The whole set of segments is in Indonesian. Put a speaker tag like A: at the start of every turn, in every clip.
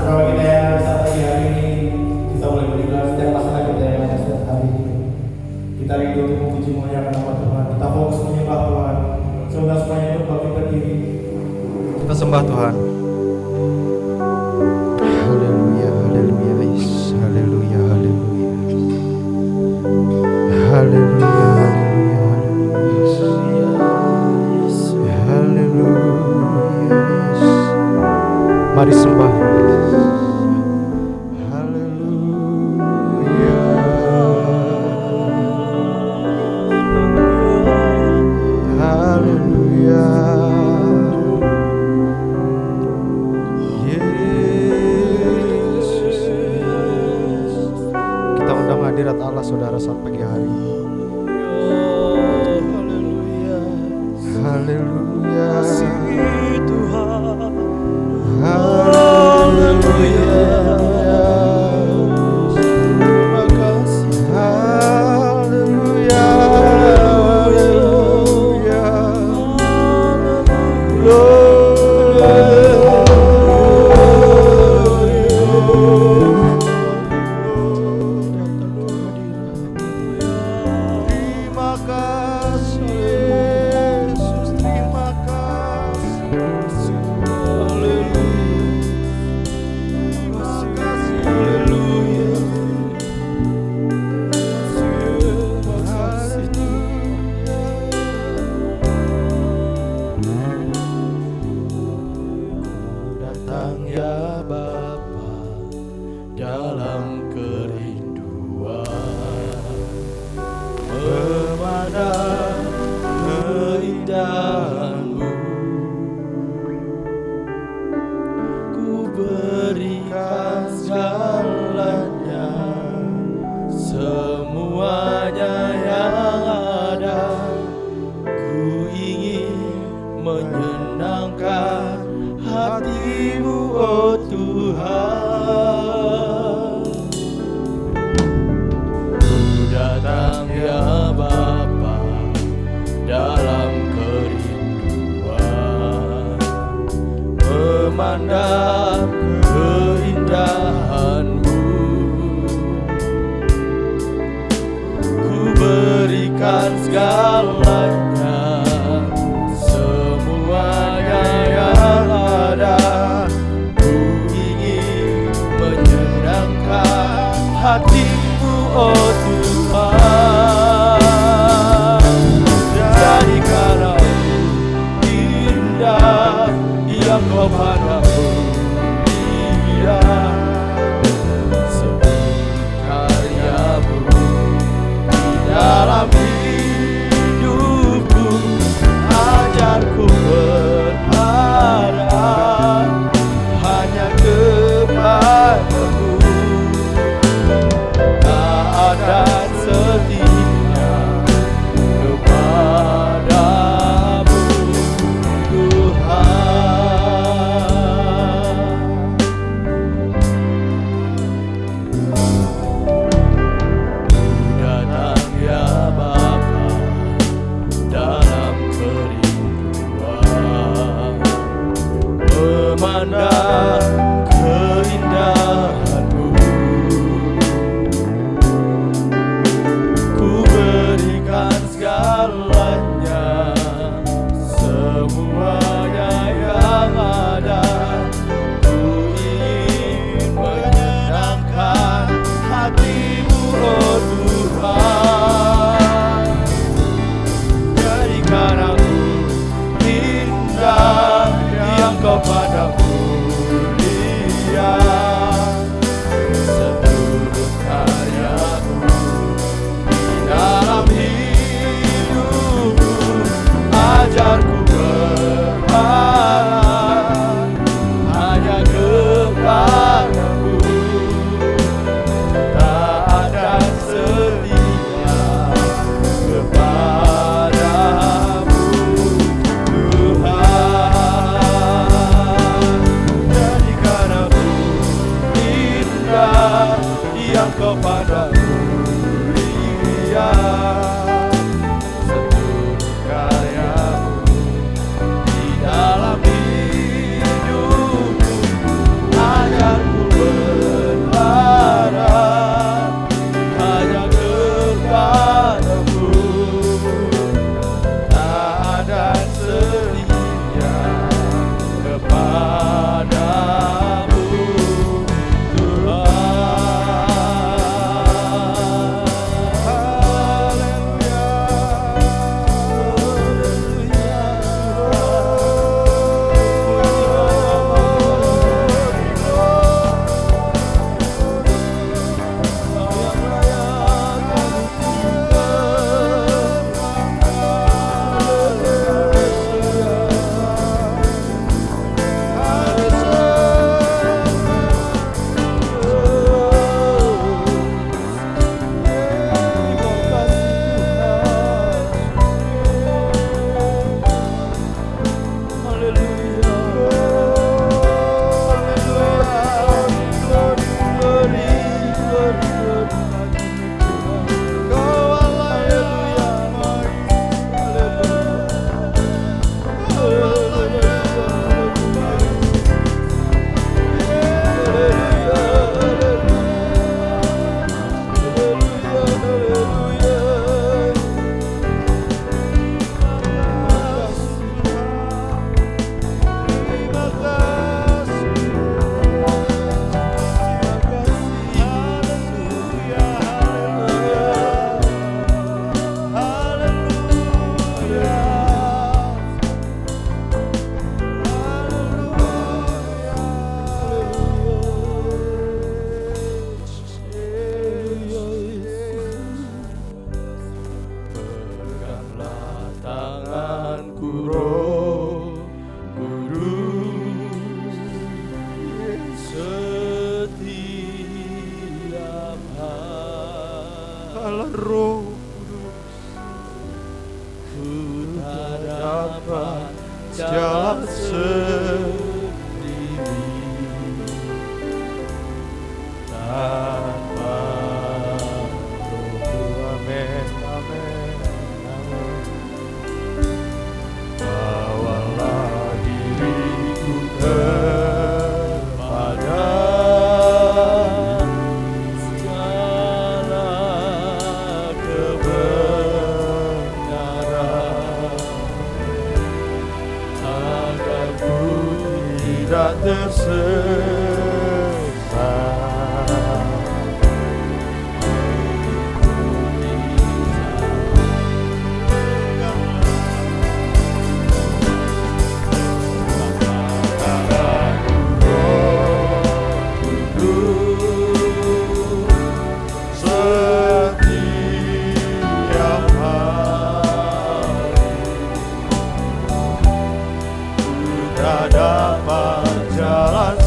A: bersama kita ya saat pagi hari ini. Kita boleh beribadah setiap pasangan kita yang ada setiap hari ini. Kita rindu untuk memuji memuliakan nama Tuhan. Kita fokus menyembah Tuhan. Semoga semuanya itu bagi berdiri. Kita sembah Tuhan.
B: Haleluya, haleluya, haleluya, haleluya, haleluya, haleluya, haleluya. Mari sembah. Haleluya, haleluya. Hadirat Allah saudara saat pagi hari ini. Haleluya, haleluya, Tuhan. Haleluya, terima kasih. Haleluya, haleluya, ya Bapa dalam kerinduan, memandang keindahan-Mu, ku berikan segalanya, semuanya yang ada, ku ingin menyenangkan hati-Mu, oh Tuhan. Ku datang ya Bapa dalam kerinduan, memandang keindahan-Mu, ku berikan segalanya, semuanya yang ada, hati-Mu, oh Tuhan. Jadikanlah indah yang Kau padaku, indah seperti karya-Mu di dalam hidupku. Ajarku berharap hanya kepada-Mu, dan setia kepada-Mu, Tuhan. Datang ya Bapa dalam kerinduan, memandang keindahan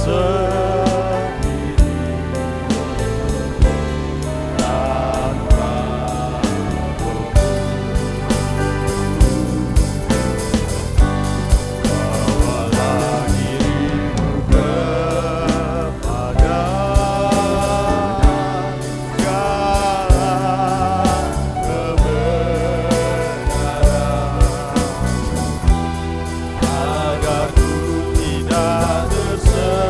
B: sendiri tanpa bawalah dirimu kepada jalan kebenaran agar ku tidak tersesat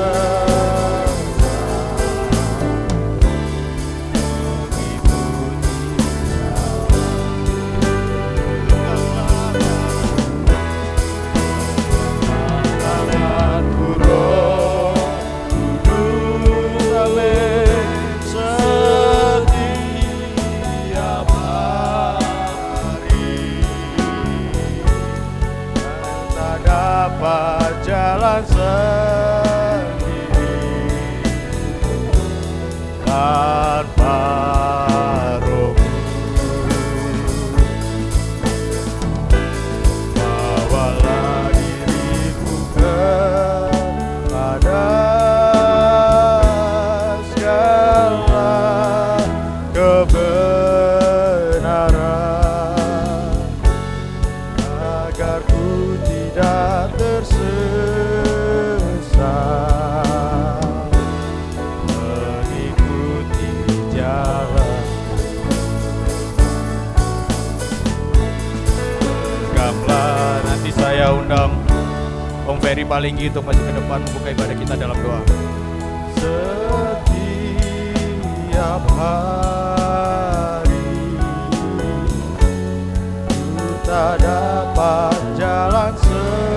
B: tanganku Roh Kudus amin setiap hari tak dapat jalan sendiri tanpa Rohmu. Bawalah diriku kepada segala kebenaran agar ku tidak tersesat mengikuti jalan. Gamlah nanti saya undang Om Ferry Palinggi untuk maju ke depan membuka ibadah kita dalam doa. Setiap hari ku tak dapat jalan sendiri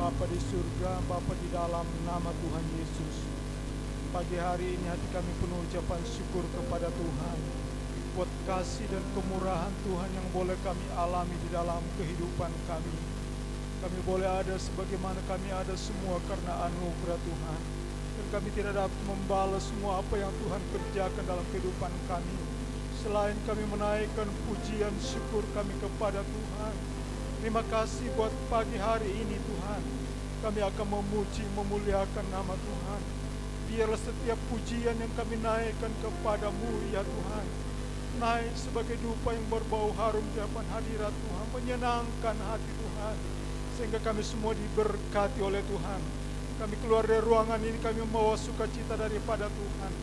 C: Bapa di surga, Bapa di dalam nama Tuhan Yesus. Pagi hari ini hati kami penuh ucapan syukur kepada Tuhan buat kasih dan kemurahan Tuhan yang boleh kami alami di dalam kehidupan kami. Kami boleh ada sebagaimana kami ada semua karena anugerah Tuhan. Dan kami tidak dapat membalas semua apa yang Tuhan kerjakan dalam kehidupan kami, selain kami menaikkan pujian syukur kami kepada Tuhan. Terima kasih buat pagi hari ini Tuhan. Kami akan memuji, memuliakan nama Tuhan. Biarlah setiap pujian yang kami naikkan kepadamu ya Tuhan, naik sebagai dupa yang berbau harum di hadapan hadirat Tuhan, menyenangkan hati Tuhan, sehingga kami semua diberkati oleh Tuhan. Kami keluar dari ruangan ini, kami membawa sukacita daripada Tuhan.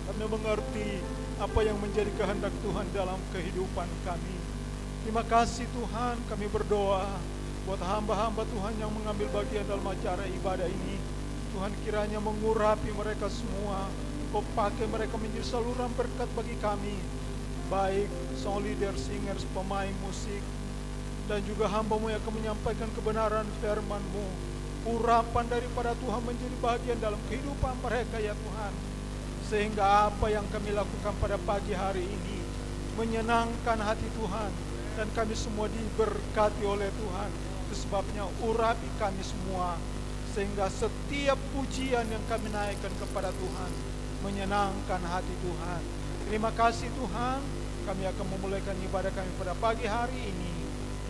C: Kami mengerti apa yang menjadi kehendak Tuhan dalam kehidupan kami. Terima kasih Tuhan, kami berdoa buat hamba-hamba Tuhan yang mengambil bagian dalam acara ibadah ini. Tuhan kiranya mengurapi mereka semua, Kau pakai mereka menjadi saluran berkat bagi kami, baik song leader, singers, pemain musik, dan juga hamba-Mu yang akan menyampaikan kebenaran firman-Mu. Urapan daripada Tuhan menjadi bagian dalam kehidupan mereka ya Tuhan, sehingga apa yang kami lakukan pada pagi hari ini menyenangkan hati Tuhan, dan kami semua diberkati oleh Tuhan. Itu sebabnya urapi kami semua, sehingga setiap pujian yang kami naikkan kepada Tuhan menyenangkan hati Tuhan. Terima kasih Tuhan, kami akan memulaikan ibadah kami pada pagi hari ini.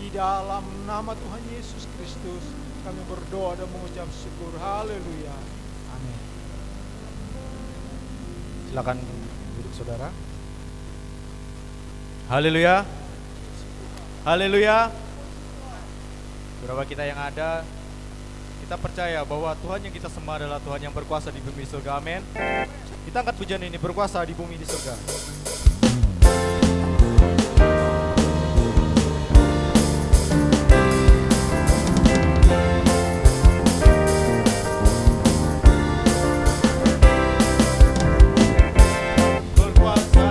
C: Di dalam nama Tuhan Yesus Kristus kami berdoa dan mengucap syukur. Haleluya.
A: Amin. Silakan duduk saudara.
B: Haleluya. Haleluya. Beberapa kita yang ada, kita percaya bahwa Tuhan yang kita sembah adalah Tuhan yang berkuasa di bumi di surga. Amin. Kita angkat pujian ini, berkuasa di bumi di surga. Berkuasa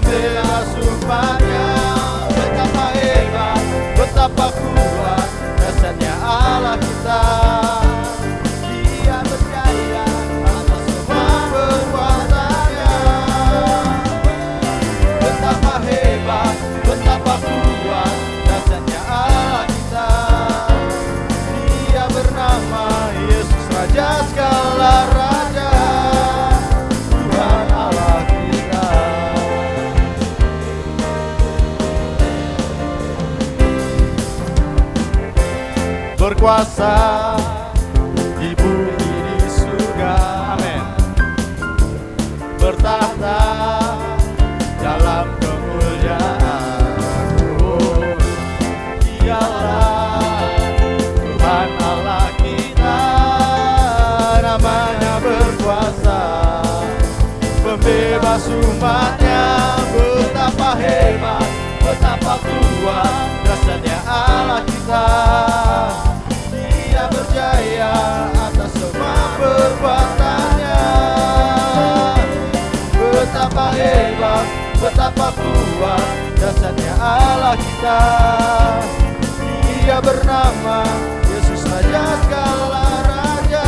B: membela sumpahnya. Betapa hebat, betapa kuat dasarnya Allah kita. Dia berjaya atas semua perbuatannya. Betapa hebat, betapa kuat dasarnya Allah kita. Dia bernama Yesus, Raja segala raja, Tuhan Allah kita. Berkuasa di bumi di surga, amin. Bertahta dalam kemuliaan. Dialah Tuhan Allah kita, namanya berkuasa, pembebas umatnya. Betapa hebat, betapa kuat dasarnya Allah kita. Dia berjaya atas semua perbuatannya. Betapa hebat, betapa kuat dasarnya Allah kita. Dia bernama Yesus, Raja segala raja.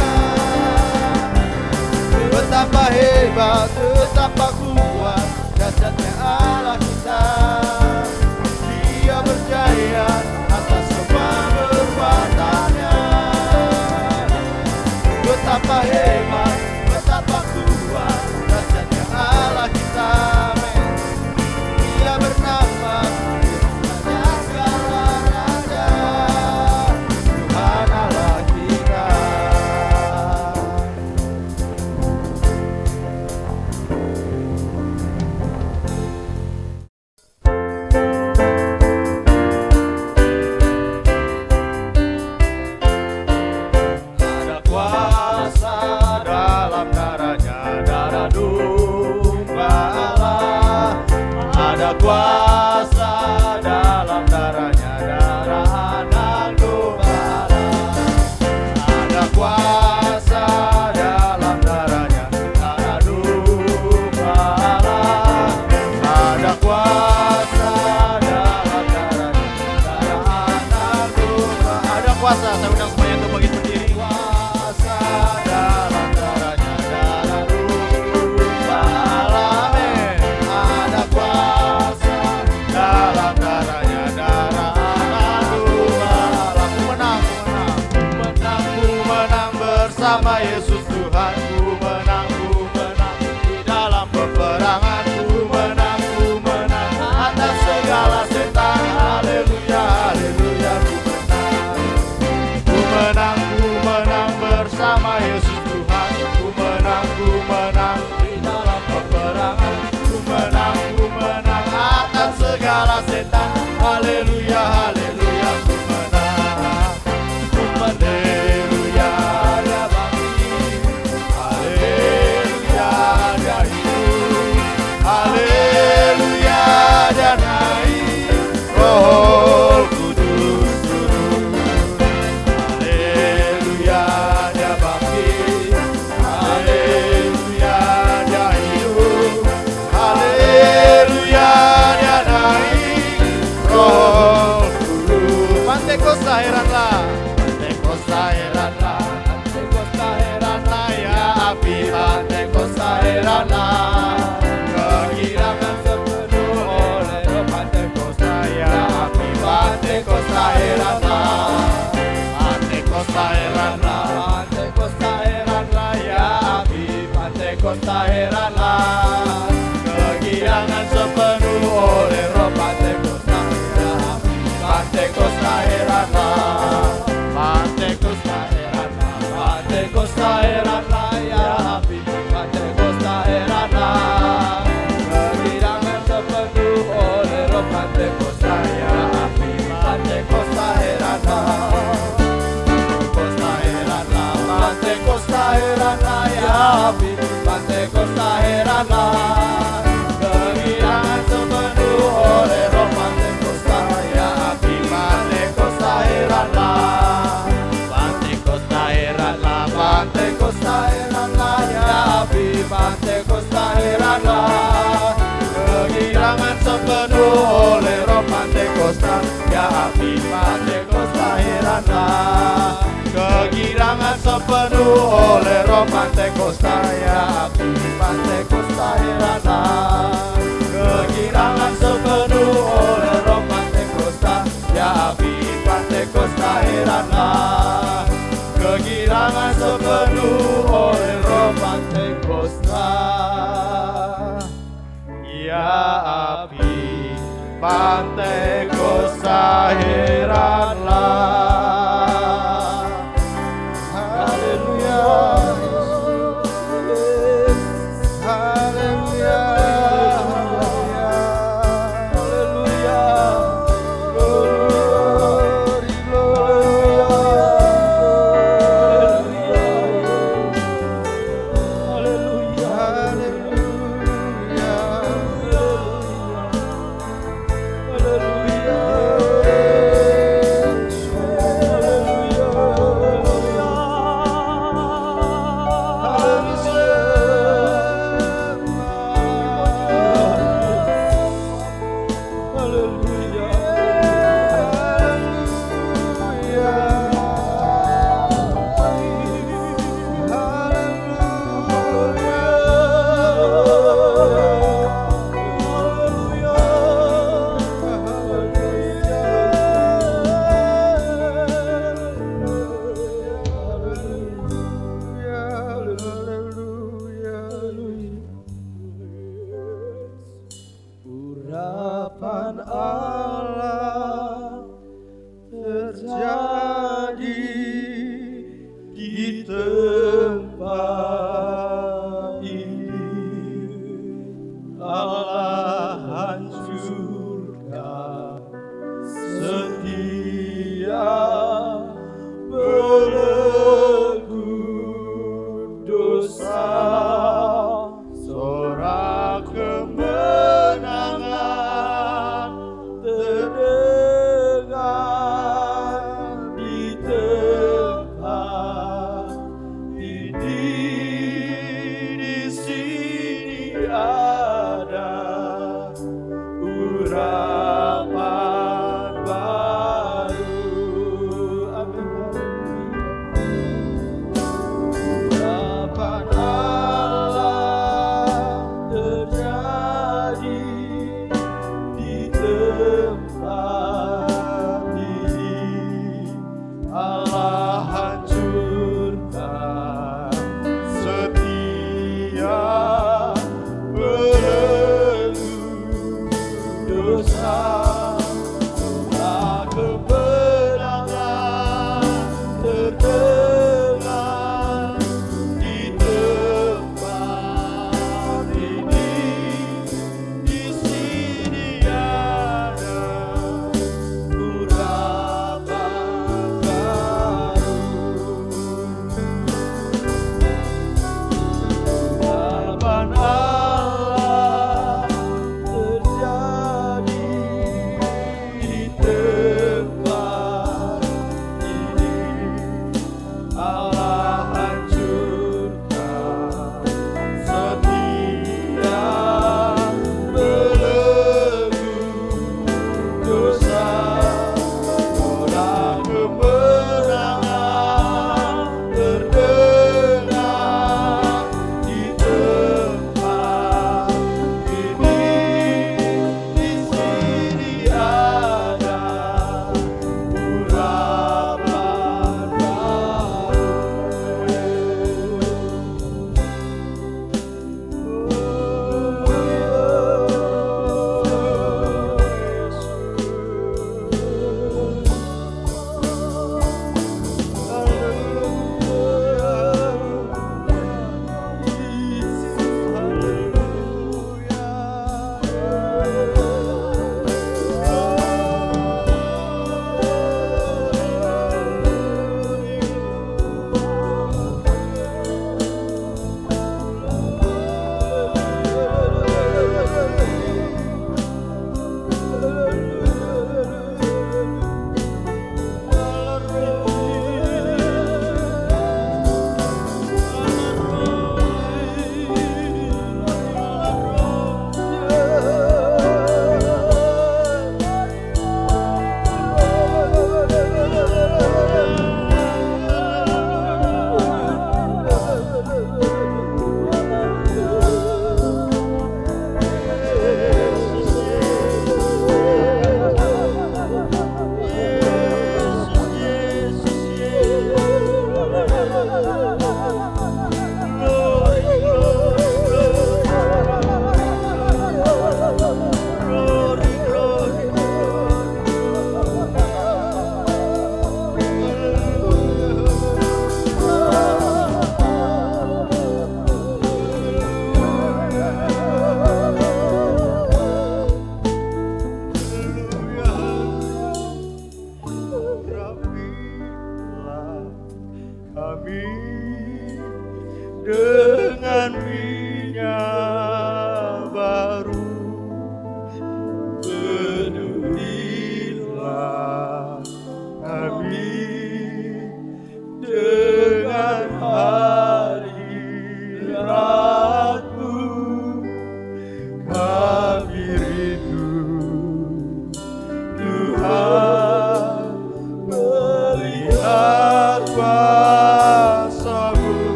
B: Betapa hebat, betapa kuat dasarnya Allah kita. Dia berjaya atas semua perbuatannya. Betapa hebat, betapa kuat dasarnya Allah kita. Dia bernama Yesus, Raja segala raja, Tuhan Allah kita. Ada kuasa dalam darahnya, darah domba Allah. Ada kuasa dalam darahnya, darah anak domba Allah. Ada kuasa dalam darahnya, darah domba Allah. Ada kuasa dalam darahnya, darah anak domba. Ada kuasa, saya undang semuanya untuk bagi sendiri. Kuasa dalam darahnya, darah domba Allah. Amin. Ada kuasa dalam darahnya, darah anak domba Allah. Ku menang, ku menang, ku menang bersama Yesus Tuhan. Ku menang di dalam peperangan. Ku menang atas segala setan. Haleluya, haleluya, ku menang bersama Yesus Tuhan. Ku menang di dalam peperangan. Ku menang atas segala setan. Haleluya, haleluya, ku menang. Haleluya, dia bangkit. Haleluya, dia hidup. Haleluya, dia naik. Roh Kudus turun. Haleluya, dia bangkit. Haleluya, dia hidup. Haleluya, dia naik. Roh Kudus. Pantekosta heranlah, Pantekosta heranlah, Pantekosta heranlah ya api. Pantekosta heranlah, kegirangan sepenuh oleh Roh. Pantekosta ya api. Pantekosta heranlah, Pantekosta heranlah, Pantekosta heranlah ya api. Pantekosta heranlah, kegirangan sepenuh oleh Roh. Pantekosta ya api. Pantekosta heranlah, Pantekosta heranlah, Pantekosta heranlah ya api. Pantekosta heranlah, kegirangan sepenuh oleh Roh. Pantekosta ya api. Pantekosta heranlah, Pantekosta heranlah, Pantekosta heranlah ya api. Pantekosta heranlah, kegirangan sepenuh oleh Roh. Pantekosta ya api. Pantekosta heranlah, Pantekosta heranlah, Pantekosta heranlah ya api. Pantekosta heranlah, kegirangan kegirangan sepenuh oleh roh Pantekosta, ya api Pantekosta heranlah. Kegirangan sepenuh oleh roh Pantekosta, ya api Pantekosta heranlah. Kegirangan sepenuh oleh roh Pantekosta, ya api Pantekosta heranlah. Kegirangan sepenuh oleh roh Pantekosta, ya api Pantekosta heranlah. Haleluya, haleluya, haleluya, glory, glory, haleluya, urapan Allah terjadi di tempat ini. Allah hancurkan setia belenggu dosa, sorak kemenangan terdengar di tempat ini. Di sini ada urapan baru. Amin. Urapan Allah terjadi di tempat ini. Allah hancurkan setia belenggu dosa, sorak kemenangan terdengar di tempat ini. Di sini ada urapan baru. Urapan Allah terjadi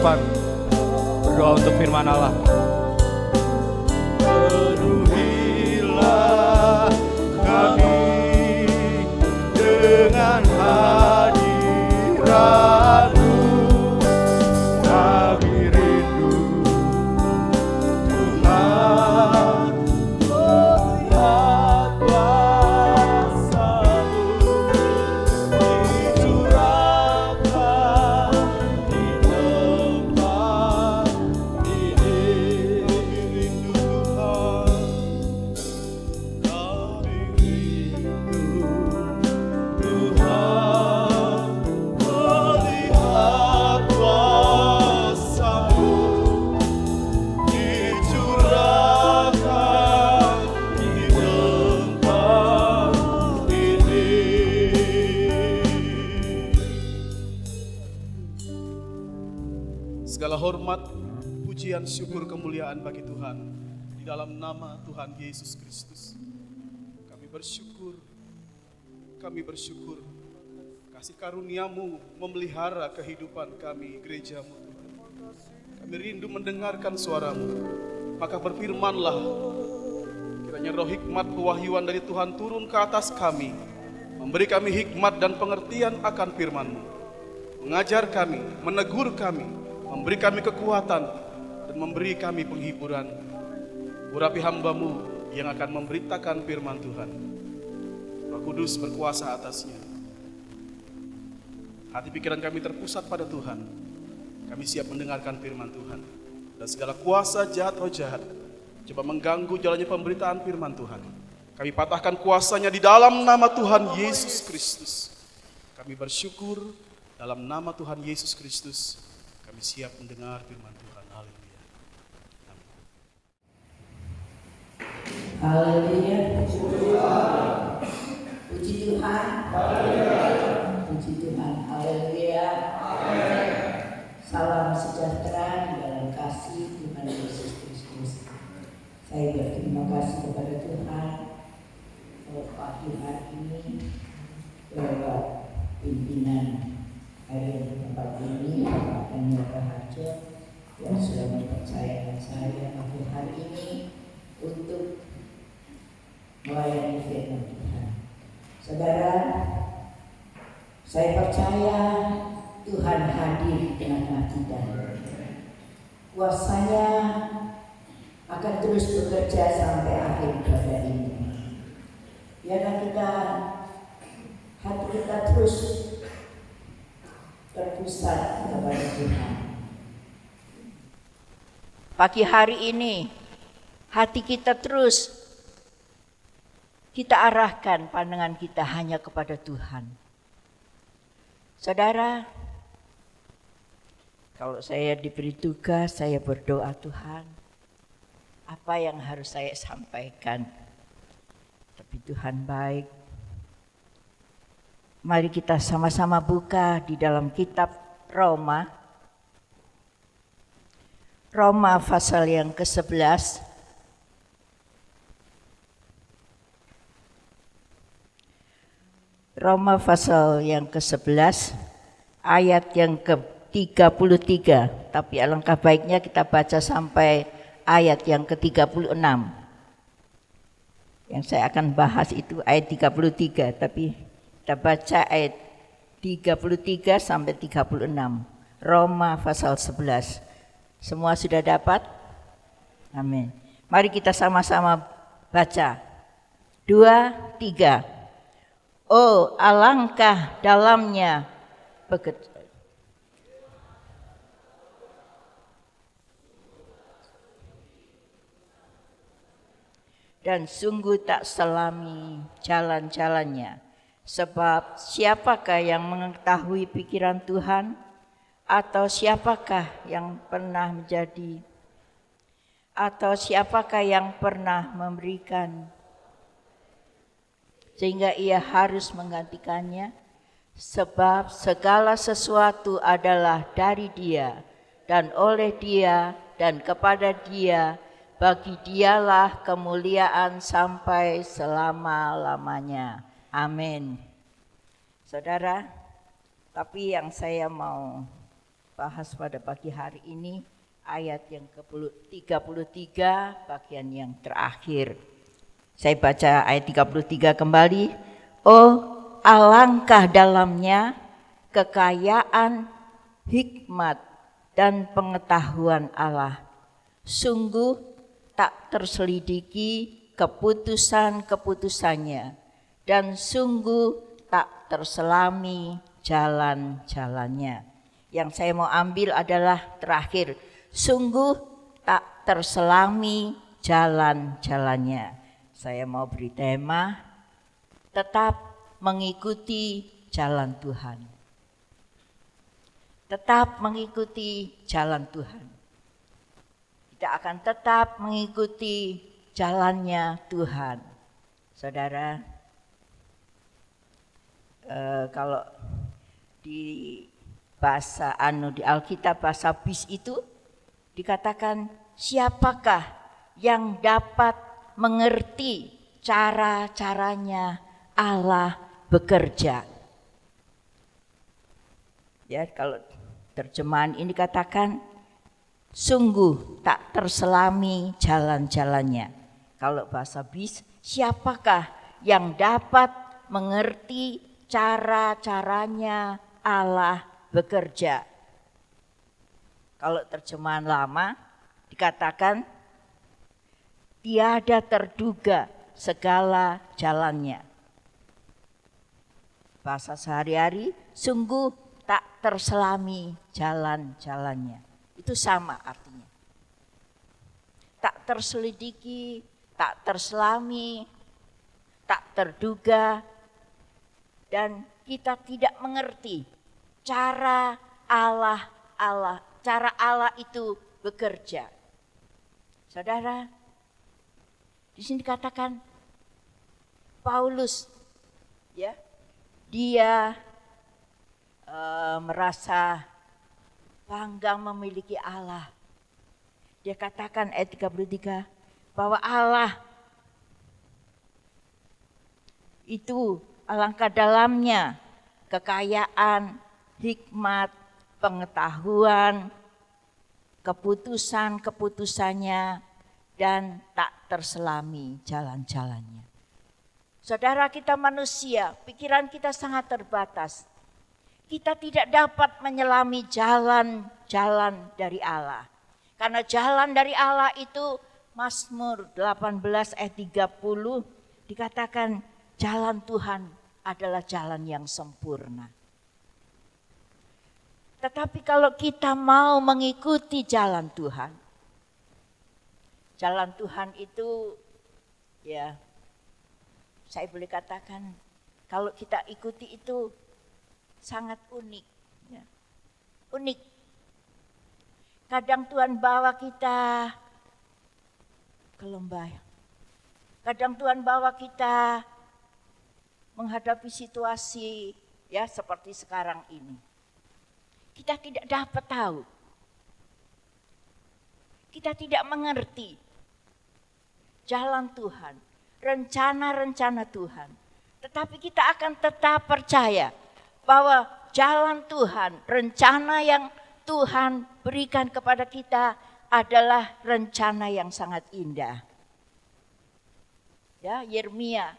B: depan berdoa untuk firman Allah. Penuhilah kami dengan hadirat-Mu, kami rindu Tuhan melihat kuasa-Mu dicurahkan di tempat ini. Rindu Tuhan, kami rindu Tuhan melihat kuasa-Mu dicurahkan di tempat ini.
D: Segala hormat, pujian, syukur, kemuliaan bagi Tuhan di dalam nama Tuhan Yesus Kristus. Kami bersyukur kasih karunia-Mu memelihara kehidupan kami, gereja-Mu Tuhan. Kami rindu mendengarkan suara-Mu, maka berfirmanlah, kiranya roh hikmat pewahyuan dari Tuhan turun ke atas kami, memberi kami hikmat dan pengertian akan firman-Mu, mengajar kami, menegur kami, memberi kami kekuatan, dan memberi kami penghiburan. Urapi hamba-Mu yang akan memberitakan firman Tuhan. Roh Kudus berkuasa atasnya. Hati pikiran kami terpusat pada Tuhan. Kami siap mendengarkan firman Tuhan. Dan segala kuasa jahat roh jahat coba mengganggu jalannya pemberitaan firman Tuhan, kami patahkan kuasanya di dalam nama Tuhan Yesus Kristus. Kami bersyukur dalam nama Tuhan Yesus Kristus. Kami siap mendengar firman Tuhan. Haleluya.
E: Haleluya. Puji Tuhan. Puji Tuhan. Haleluya. Salam sejahtera di dalam kasih Tuhan Yesus Kristus. Saya berterima kasih kepada Tuhan pagi hari ini lewat pimpinan hari di tempat ini, Bapak Daniel Raharjo yang sudah mempercayakan saya pagi hari ini untuk melayani firman Tuhan. Saudara, saya percaya Tuhan hadir di tengah-tengah kita. Kuasanya akan terus bekerja sampai akhir ibadah ini. Biarlah hati kita terus terpusat kepada Tuhan. Pagi hari ini hati kita terus kita arahkan pandangan kita hanya kepada Tuhan. Saudara, kalau saya diberi tugas, saya berdoa, Tuhan, apa yang harus saya sampaikan? Tapi Tuhan baik. Mari kita sama-sama buka di dalam kitab Roma. Roma pasal yang ke-11. Roma pasal yang ke-11 ayat yang ke-33. Tapi alangkah baiknya kita baca sampai ayat yang ke-36. Yang saya akan bahas itu ayat 33, tapi kita baca ayat 33 sampai 36. Roma pasal 11. Semua sudah dapat? Amin. Mari kita sama-sama baca. 2, 3. Oh, alangkah dalamnya bekerja. Dan sungguh tak selami jalan-jalannya. Sebab siapakah yang mengetahui pikiran Tuhan? Atau siapakah yang pernah menjadi? Atau siapakah yang pernah memberikan? Sehingga ia harus menggantikannya. Sebab segala sesuatu adalah dari Dia, dan oleh Dia, dan kepada Dia. Bagi Dialah kemuliaan sampai selama-lamanya. Amin. Saudara, tapi yang saya mau bahas pada pagi hari ini ayat yang ke-33 bagian yang terakhir. Saya baca ayat 33 kembali. Oh, alangkah dalamnya kekayaan, hikmat, dan pengetahuan Allah. Sungguh tak terselidiki keputusan-keputusannya, dan sungguh tak terselami jalan-jalannya. Yang saya mau ambil adalah terakhir. Sungguh tak terselami jalan-jalannya. Saya mau beri tema, tetap mengikuti jalan Tuhan. Tetap mengikuti jalan Tuhan. Kita akan tetap mengikuti jalannya Tuhan. Saudara, kalau di bahasa di Alkitab bahasa BIS itu dikatakan, siapakah yang dapat mengerti cara-caranya Allah bekerja. Ya, kalau terjemahan ini katakan sungguh tak terselami jalan-jalannya. Kalau bahasa BIS, siapakah yang dapat mengerti cara-caranya Allah bekerja. Kalau terjemahan lama dikatakan tiada terduga segala jalannya. Bahasa sehari-hari, sungguh tak terselami jalan-jalannya. Itu sama artinya. Tak terselidiki, tak terselami, tak terduga, dan kita tidak mengerti cara Allah itu bekerja. Saudara, di sini dikatakan Paulus, ya, dia merasa bangga memiliki Allah. Dia katakan ayat 33 bahwa Allah itu alangkah dalamnya kekayaan, hikmat, pengetahuan, keputusan-keputusannya, dan tak terselami jalan-jalannya. Saudara, kita manusia, pikiran kita sangat terbatas. Kita tidak dapat menyelami jalan-jalan dari Allah. Karena jalan dari Allah itu Mazmur 18 ayat 30 dikatakan jalan Tuhan adalah jalan yang sempurna. Tetapi kalau kita mau mengikuti jalan Tuhan itu, ya, saya boleh katakan kalau kita ikuti itu sangat unik. Ya. Unik. Kadang Tuhan bawa kita ke lembah. Kadang Tuhan bawa kita menghadapi situasi, ya, seperti sekarang ini. Kita tidak dapat tahu. Kita tidak mengerti jalan Tuhan, rencana-rencana Tuhan. Tetapi kita akan tetap percaya bahwa jalan Tuhan, rencana yang Tuhan berikan kepada kita adalah rencana yang sangat indah. Ya, Yeremia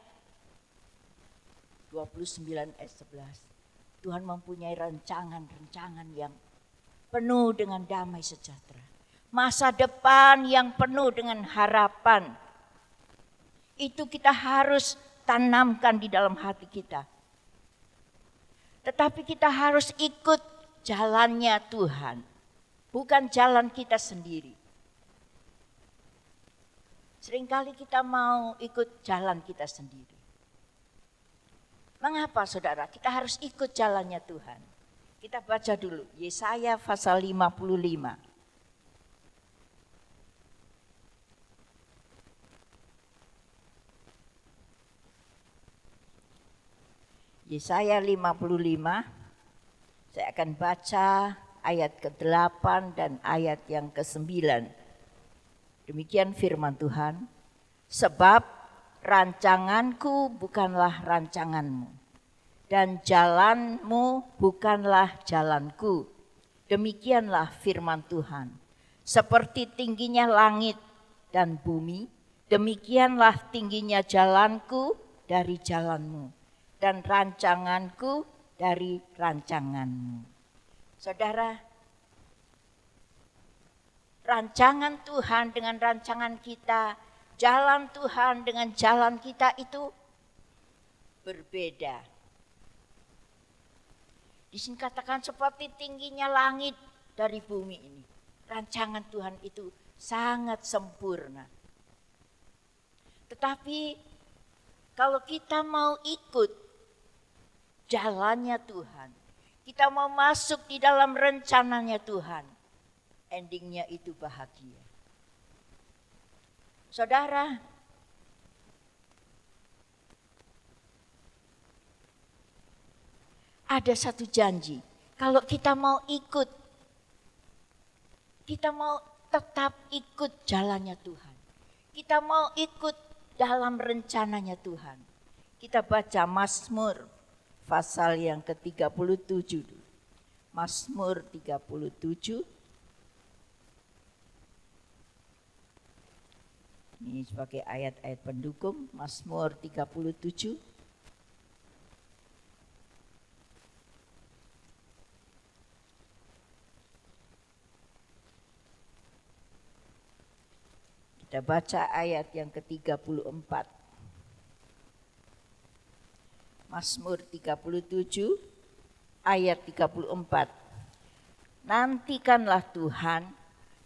E: 29 ayat 11. Tuhan mempunyai rancangan-rancangan yang penuh dengan damai sejahtera. Masa depan yang penuh dengan harapan. Itu kita harus tanamkan di dalam hati kita. Tetapi kita harus ikut jalannya Tuhan, bukan jalan kita sendiri. Seringkali kita mau ikut jalan kita sendiri. Mengapa saudara? Kita harus ikut jalannya Tuhan. Kita baca dulu Yesaya pasal 55. Yesaya 55, saya akan baca ayat ke-8 dan ayat yang ke-9. Demikian firman Tuhan, sebab rancanganku bukanlah rancanganmu, dan jalanmu bukanlah jalanku. Demikianlah firman Tuhan. Seperti tingginya langit dan bumi, demikianlah tingginya jalanku dari jalanmu, dan rancanganku dari rancanganmu. Saudara, rancangan Tuhan dengan rancangan kita, jalan Tuhan dengan jalan kita itu berbeda. Di sini katakan seperti tingginya langit dari bumi ini. Rancangan Tuhan itu sangat sempurna. Tetapi kalau kita mau ikut jalannya Tuhan, kita mau masuk di dalam rencananya Tuhan, endingnya itu bahagia. Saudara, ada satu janji, kalau kita mau ikut, kita mau tetap ikut jalannya Tuhan. Kita mau ikut dalam rencananya Tuhan. Kita baca Mazmur pasal yang ke-37. Mazmur 37. Ini sebagai ayat-ayat pendukung, Mazmur 37. Kita baca ayat yang ke-34. Mazmur 37 ayat 34. Nantikanlah Tuhan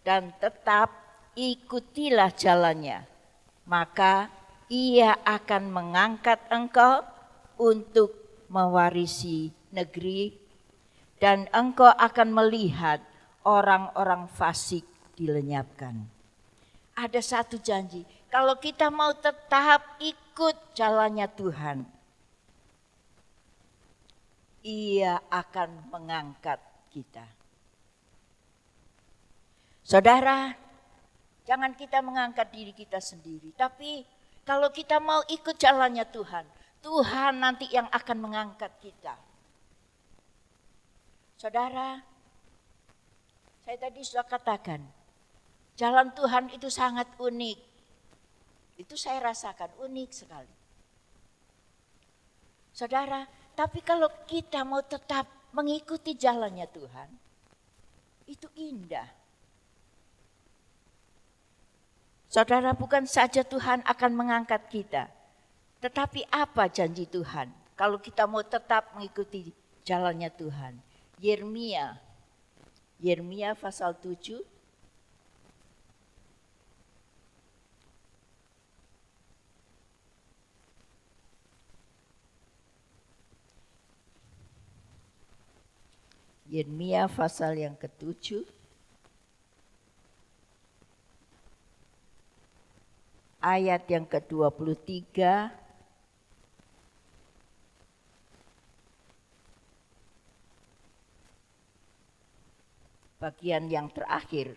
E: dan tetap ikutilah jalannya, maka Ia akan mengangkat engkau untuk mewarisi negeri, dan engkau akan melihat orang-orang fasik dilenyapkan. Ada satu janji, kalau kita mau tetap ikut jalannya Tuhan, Ia akan mengangkat kita. Saudara, jangan kita mengangkat diri kita sendiri, tapi kalau kita mau ikut jalannya Tuhan, Tuhan nanti yang akan mengangkat kita. Saudara, saya tadi sudah katakan, jalan Tuhan itu sangat unik. Itu saya rasakan unik sekali. Saudara, tapi kalau kita mau tetap mengikuti jalannya Tuhan, itu indah. Saudara, bukan saja Tuhan akan mengangkat kita, tetapi apa janji Tuhan kalau kita mau tetap mengikuti jalannya Tuhan? Yeremia pasal 7. Yeremia pasal yang ke-7 ayat yang ke-23 bagian yang terakhir.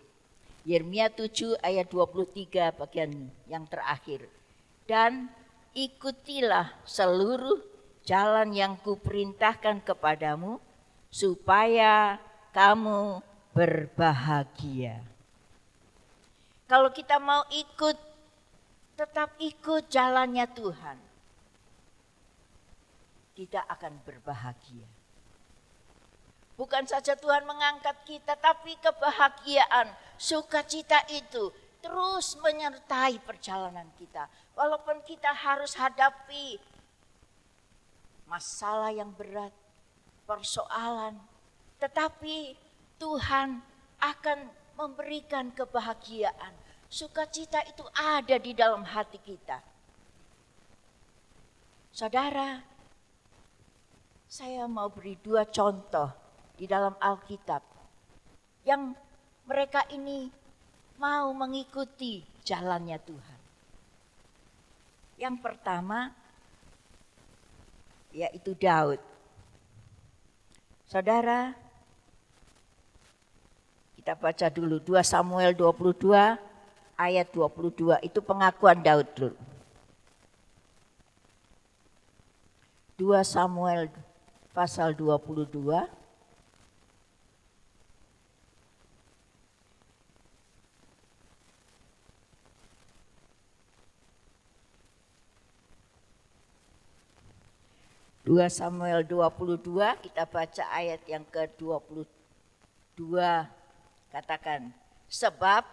E: Yeremia 7 ayat 23 bagian yang terakhir. Dan ikutilah seluruh jalan yang kuperintahkan kepadamu, supaya kamu berbahagia. Kalau kita mau ikut, tetap ikut jalannya Tuhan, kita akan berbahagia. Bukan saja Tuhan mengangkat kita, tapi kebahagiaan, sukacita itu terus menyertai perjalanan kita. Walaupun kita harus hadapi masalah yang berat, persoalan, tetapi Tuhan akan memberikan kebahagiaan. Sukacita itu ada di dalam hati kita. Saudara, saya mau beri 2 contoh di dalam Alkitab yang mereka ini mau mengikuti jalannya Tuhan. Yang pertama yaitu Daud. Saudara, kita baca dulu 2 Samuel 22 ayat 22, itu pengakuan Daud dulu. 2 Samuel pasal 22 2 Samuel 22, kita baca ayat yang ke-22. Katakan, sebab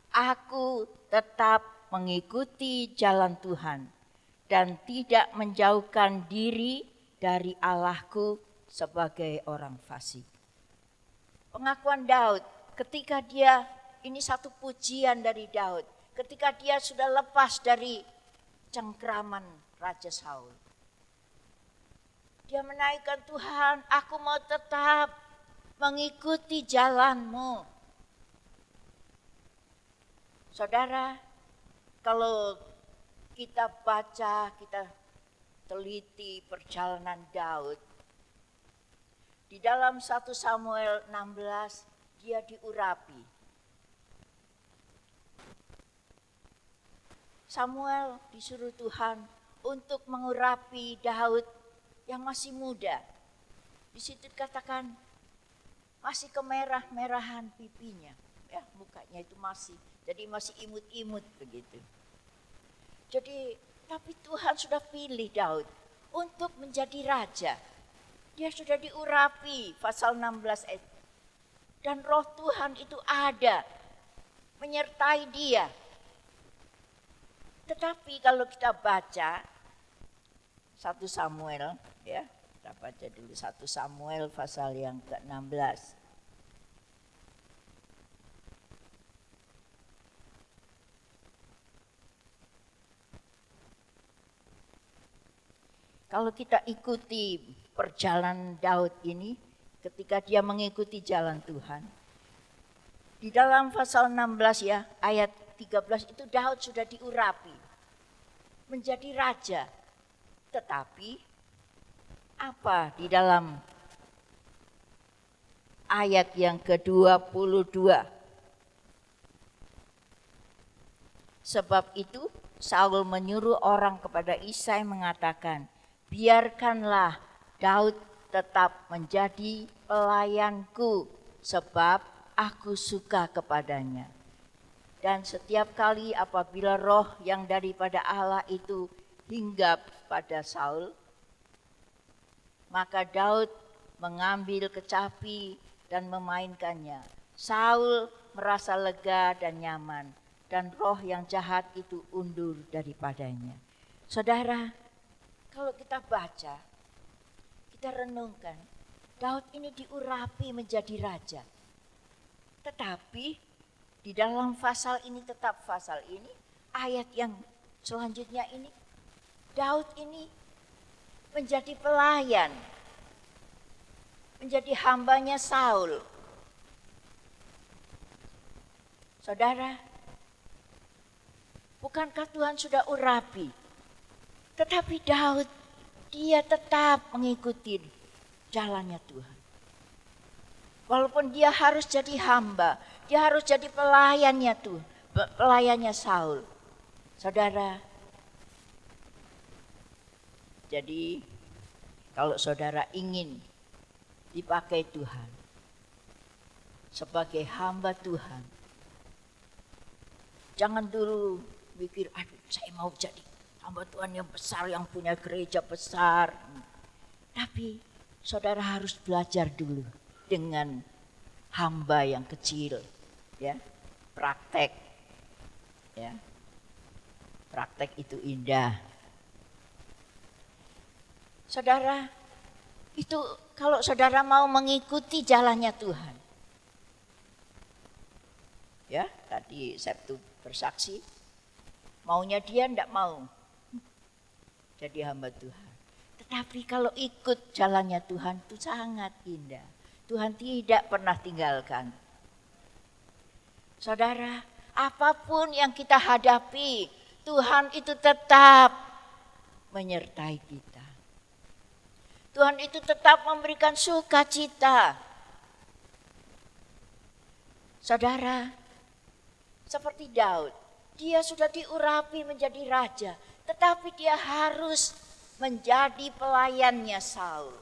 E: aku tetap mengikuti jalan Tuhan dan tidak menjauhkan diri dari Allahku sebagai orang fasik. Pengakuan Daud ketika dia, ini satu pujian dari Daud, ketika dia sudah lepas dari cengkraman Raja Saul. Dia menaikkan, Tuhan, aku mau tetap mengikuti jalan-Mu. Saudara, kalau kita baca, kita teliti perjalanan Daud, di dalam 1 Samuel 16 dia diurapi. Samuel disuruh Tuhan untuk mengurapi Daud yang masih muda. Di situ dikatakan masih kemerah-merahan pipinya, ya mukanya itu masih, jadi masih imut-imut begitu. Jadi tapi Tuhan sudah pilih Daud untuk menjadi raja. Dia sudah diurapi, pasal 16 ayat. Dan roh Tuhan itu ada menyertai dia. Tetapi kalau kita baca 1 Samuel, ya, kita baca dulu 1 Samuel pasal yang ke-16. Kalau kita ikuti perjalanan Daud ini, ketika dia mengikuti jalan Tuhan, di dalam pasal 16 ya, ayat 13 itu Daud sudah diurapi menjadi raja. Tetapi apa di dalam ayat yang ke-22? Sebab itu Saul menyuruh orang kepada Isai mengatakan, biarkanlah Daud tetap menjadi pelayanku sebab aku suka kepadanya. Dan setiap kali apabila roh yang daripada Allah itu hinggap pada Saul, maka Daud mengambil kecapi dan memainkannya. Saul merasa lega dan nyaman, dan roh yang jahat itu undur daripadanya. Saudara, kalau kita baca, kita renungkan, Daud ini diurapi menjadi raja. Tetapi di dalam pasal ini, tetap pasal ini, ayat yang selanjutnya ini, Daud ini menjadi pelayan, menjadi hambanya Saul. Saudara, bukankah Tuhan sudah urapi? Tetapi Daud, dia tetap mengikuti jalannya Tuhan. Walaupun dia harus jadi hamba, dia harus jadi pelayannya Tuhan, pelayannya Saul. Saudara, jadi kalau saudara ingin dipakai Tuhan sebagai hamba Tuhan, jangan dulu pikir, aduh saya mau jadi hamba Tuhan yang besar, yang punya gereja besar. Tapi saudara harus belajar dulu dengan hamba yang kecil, ya, praktek, ya, praktek itu indah. Saudara, itu kalau saudara mau mengikuti jalannya Tuhan, ya, tadi Sabtu bersaksi, maunya dia enggak mau jadi hamba Tuhan. Tetapi kalau ikut jalannya Tuhan itu sangat indah. Tuhan tidak pernah tinggalkan. Saudara, apapun yang kita hadapi, Tuhan itu tetap menyertai kita. Tuhan itu tetap memberikan sukacita. Saudara, seperti Daud, dia sudah diurapi menjadi raja, tetapi dia harus menjadi pelayannya Saul.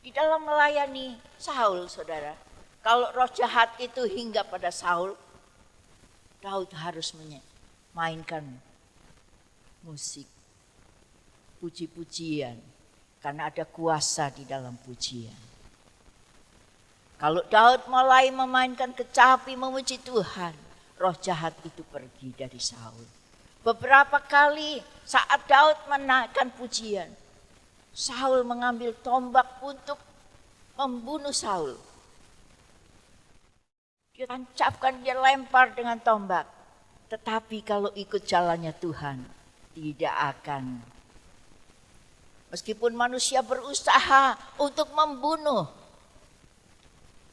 E: Di dalam melayani Saul, saudara, kalau roh jahat itu hingga pada Saul, Daud harus memainkan musik. puji-pujian karena ada kuasa di dalam pujian. Kalau Daud mulai memainkan kecapi memuji Tuhan, roh jahat itu pergi dari Saul. Beberapa kali saat Daud menaikkan pujian, Saul mengambil tombak untuk membunuh Saul. Dia tancapkan, dia lempar dengan tombak. Tetapi kalau ikut jalannya Tuhan, tidak akan. Meskipun manusia berusaha untuk membunuh,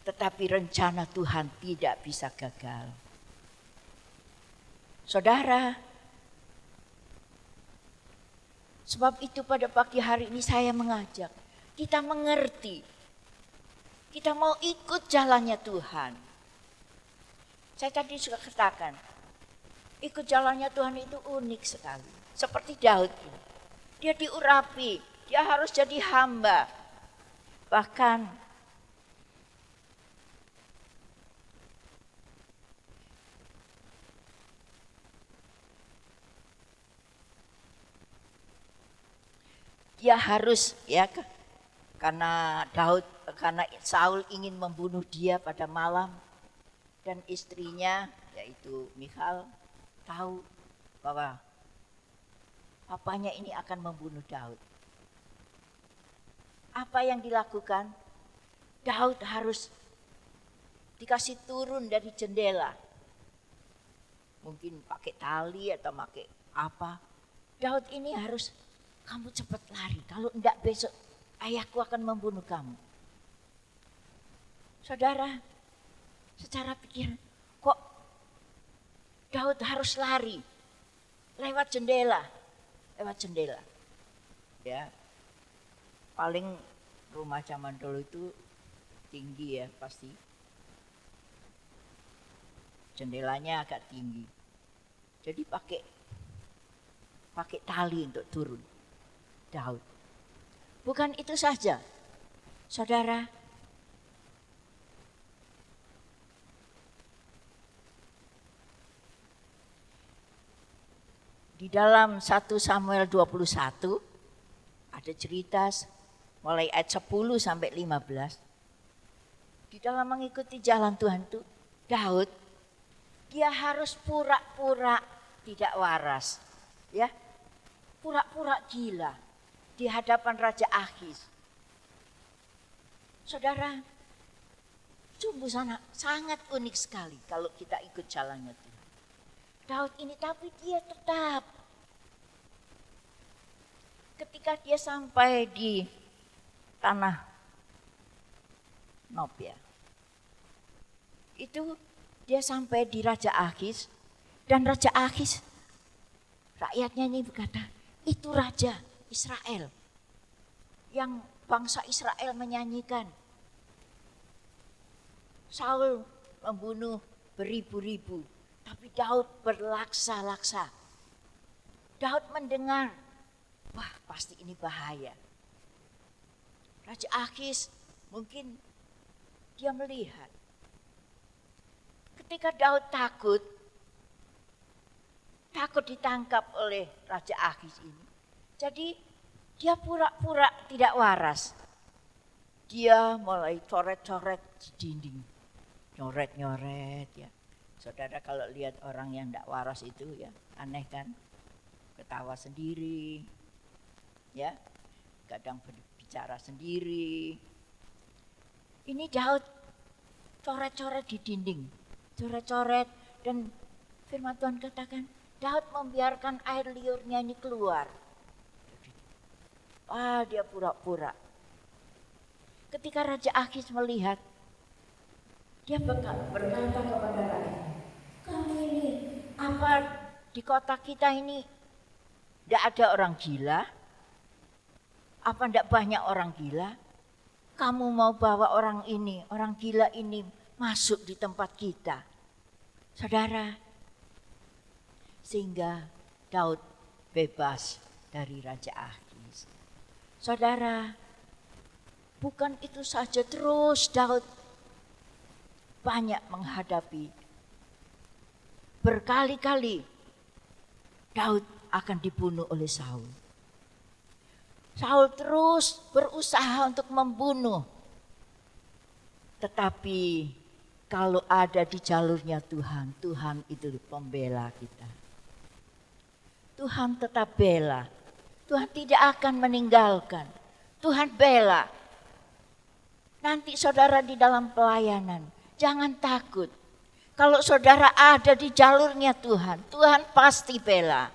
E: tetapi rencana Tuhan tidak bisa gagal. Saudara, sebab itu pada pagi hari ini saya mengajak kita mengerti. Kita mau ikut jalannya Tuhan. Saya tadi suka katakan, ikut jalannya Tuhan itu unik sekali. Seperti Daud ini. Dia diurapi, dia harus jadi hamba. Bahkan dia harus karena Saul ingin membunuh dia pada malam dan istrinya yaitu Michal tahu bahwa papanya ini akan membunuh Daud. Apa yang dilakukan? Daud harus dikasih turun dari jendela. Mungkin pakai tali atau pakai apa. Daud ini harus, kamu cepat lari, kalau enggak besok ayahku akan membunuh kamu. Saudara, secara pikiran, kok Daud harus lari lewat jendela? Ya, paling rumah zaman dulu itu tinggi ya pasti. Jendelanya agak tinggi. Jadi pakai tali untuk turun. Daud. Bukan itu saja, saudara. Di dalam 1 Samuel 21 ada cerita mulai ayat 10 sampai 15. Di dalam mengikuti jalan Tuhan itu, Daud dia harus pura-pura tidak waras, ya. Pura-pura gila di hadapan Raja Akhis. Saudara, sungguh sangat unik sekali kalau kita ikut jalannya Tuhan. Daud ini tapi dia tetap ketika dia sampai di tanah Nob ya. Itu dia sampai di Raja Akhis dan Raja Akhis rakyatnya ini berkata, itu Raja Israel yang bangsa Israel menyanyikan. Saul membunuh beribu-ribu, tapi Daud berlaksa-laksa. Daud mendengar, wah pasti ini bahaya. Raja Akhis mungkin dia melihat. Ketika Daud takut ditangkap oleh Raja Akhis ini. Jadi dia pura-pura tidak waras. Dia mulai coret-coret di dinding. Nyoret-nyoret ya. Saudara kalau lihat orang yang tidak waras itu ya aneh kan. Ketawa sendiri. Ya. Kadang berbicara sendiri. Ini Daud coret-coret di dinding. Coret-coret dan firman Tuhan katakan Daud membiarkan air liurnya ini keluar. Dia pura-pura. Ketika Raja Akhis melihat, dia berkata kepada rakyat, kamu ini apa di kota kita ini tidak ada orang gila? Apa tidak banyak orang gila? Kamu mau bawa orang gila ini masuk di tempat kita. Saudara, sehingga Daud bebas dari Raja Akhis. Saudara, bukan itu saja, terus Daud banyak menghadapi. Berkali-kali Daud akan dibunuh oleh Saul. Saul terus berusaha untuk membunuh. Tetapi kalau ada di jalurnya Tuhan, Tuhan itu pembela kita. Tuhan tetap bela. Tuhan tidak akan meninggalkan. Tuhan bela. Nanti saudara di dalam pelayanan, jangan takut. Kalau saudara ada di jalurnya Tuhan, Tuhan pasti bela.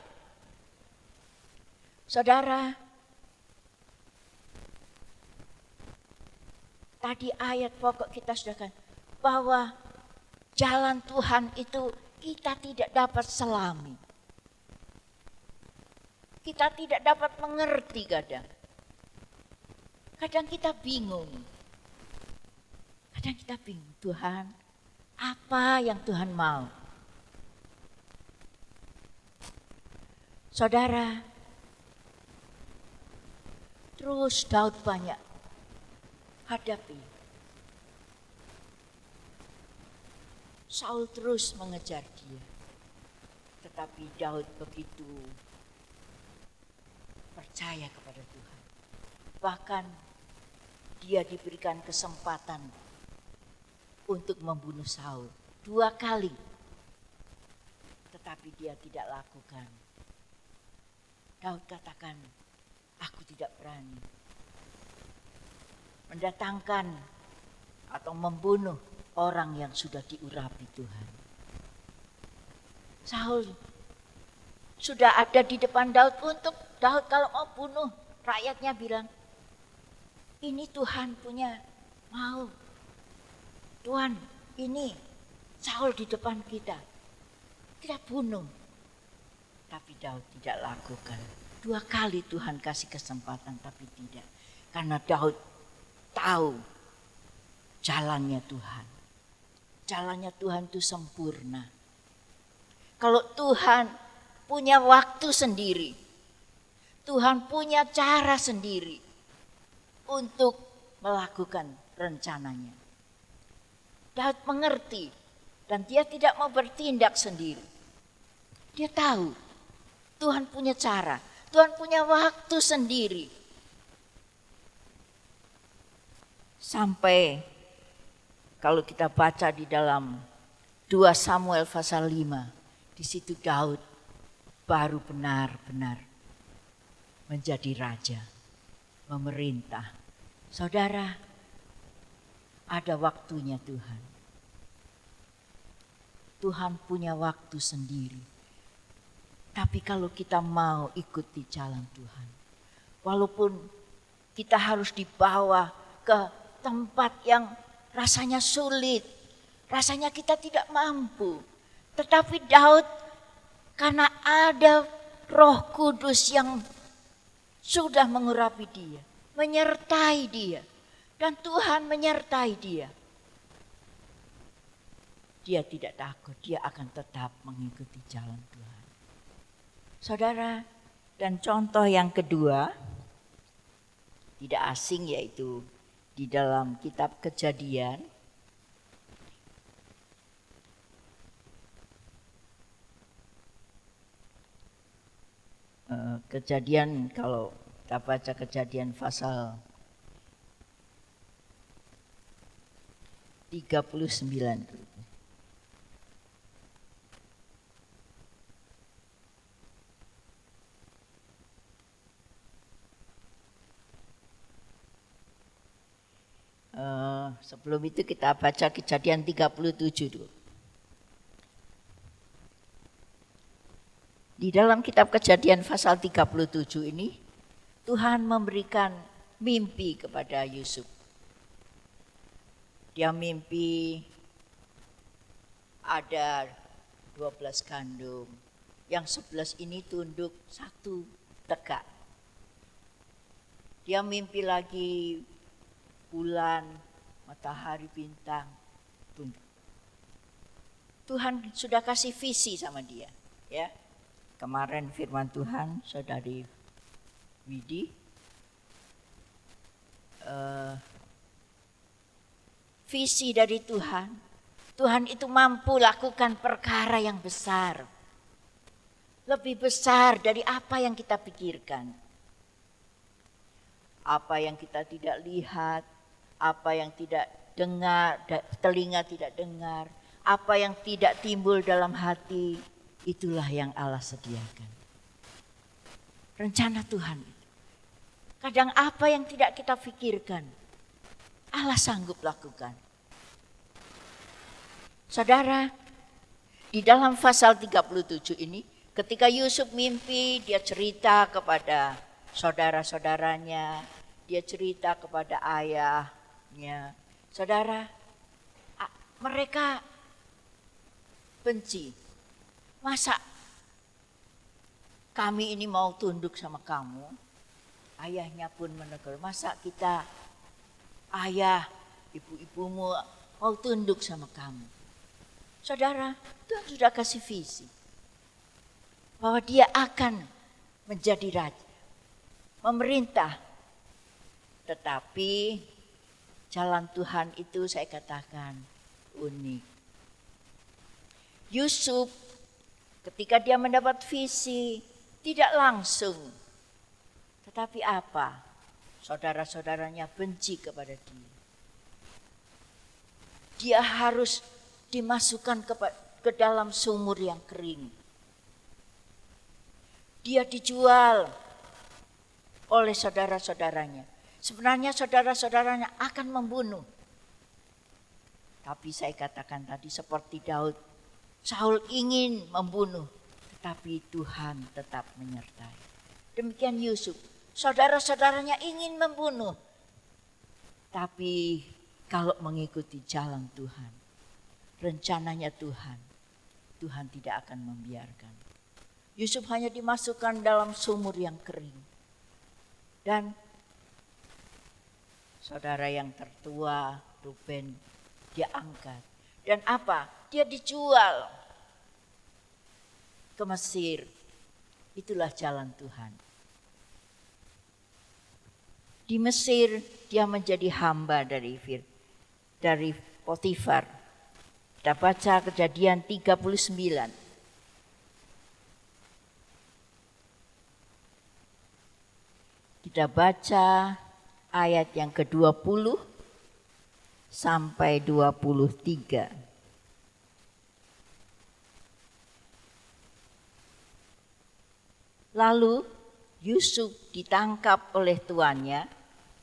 E: Saudara, tadi ayat pokok kita sudah kan, bahwa jalan Tuhan itu kita tidak dapat selami. Kita tidak dapat mengerti kadang. Kadang kita bingung. Kadang kita bingung, Tuhan, apa yang Tuhan mau? Saudara, terus Daud banyak hadapi. Saul terus mengejar dia. Tetapi Daud begitu percaya kepada Tuhan. Bahkan dia diberikan kesempatan untuk membunuh Saul 2 kali. Tetapi dia tidak lakukan. Daud katakan, aku tidak berani mendatangkan atau membunuh orang yang sudah diurapi Tuhan. Saul sudah ada di depan Daud untuk Daud kalau mau bunuh, rakyatnya bilang, ini Tuhan punya mau. Tuhan, ini Saul di depan kita. Kita bunuh. Tapi Daud tidak lakukan. 2 kali Tuhan kasih kesempatan tapi tidak. Karena Daud tahu jalannya Tuhan. Jalannya Tuhan itu sempurna. Kalau Tuhan punya waktu sendiri, Tuhan punya cara sendiri untuk melakukan rencananya. Daud mengerti dan dia tidak mau bertindak sendiri. Dia tahu Tuhan punya cara, Tuhan punya waktu sendiri. Sampai kalau kita baca di dalam 2 Samuel pasal 5, di situ Daud baru benar-benar menjadi raja, memerintah. Saudara, ada waktunya Tuhan. Tuhan punya waktu sendiri. Tapi kalau kita mau ikuti jalan Tuhan, walaupun kita harus dibawa ke tempat yang rasanya sulit, rasanya kita tidak mampu. Tetapi Daud, karena ada Roh Kudus yang sudah mengurapi dia, menyertai dia, dan Tuhan menyertai dia. Dia tidak takut, dia akan tetap mengikuti jalan Tuhan. Saudara, dan contoh yang kedua, tidak asing yaitu di dalam kitab Kejadian. Kejadian, kalau kita baca Kejadian pasal 39. Sebelum itu kita baca Kejadian 37 dulu. Di dalam kitab Kejadian pasal 37 ini, Tuhan memberikan mimpi kepada Yusuf. Dia mimpi ada 12 gandum, yang 11 ini tunduk, 1 tegak. Dia mimpi lagi bulan, matahari, bintang, tunduk. Tuhan sudah kasih visi sama dia, ya. Kemarin firman Tuhan, Saudari Widi, visi dari Tuhan. Tuhan itu mampu lakukan perkara yang besar. Lebih besar dari apa yang kita pikirkan. apa yang kita tidak lihat, apa yang tidak dengar, telinga tidak dengar, apa yang tidak timbul dalam hati, itulah yang Allah sediakan. Rencana Tuhan. Kadang apa yang tidak kita pikirkan, Allah sanggup lakukan. Saudara, di dalam pasal 37 ini, ketika Yusuf mimpi, dia cerita kepada saudara-saudaranya, dia cerita kepada ayahnya. Saudara, mereka benci. Masa kami ini mau tunduk sama kamu? Ayahnya pun menegur, masa kita ayah, ibu-ibumu mau tunduk sama kamu? Saudara, Tuhan sudah kasih visi bahwa dia akan menjadi raja, memerintah. Tetapi jalan Tuhan itu saya katakan unik. Yusuf ketika dia mendapat visi tidak langsung. Tetapi apa? Saudara-saudaranya benci kepada dia. Dia harus dimasukkan ke dalam sumur yang kering. Dia dijual oleh saudara-saudaranya. Sebenarnya saudara-saudaranya akan membunuh. Tapi saya katakan tadi seperti Daud, Saul ingin membunuh, tetapi Tuhan tetap menyertai. Demikian Yusuf, saudara-saudaranya ingin membunuh. Tapi kalau mengikuti jalan Tuhan, rencananya Tuhan, Tuhan tidak akan membiarkan. Yusuf hanya dimasukkan dalam sumur yang kering. Dan saudara yang tertua, Ruben, dia angkat. Dan apa? Dia dijual ke Mesir. Itulah jalan Tuhan. Di Mesir dia menjadi hamba dari Potifar. Kita baca Kejadian 39. Kita baca ayat yang ke-20 sampai 23. Lalu Yusuf ditangkap oleh tuannya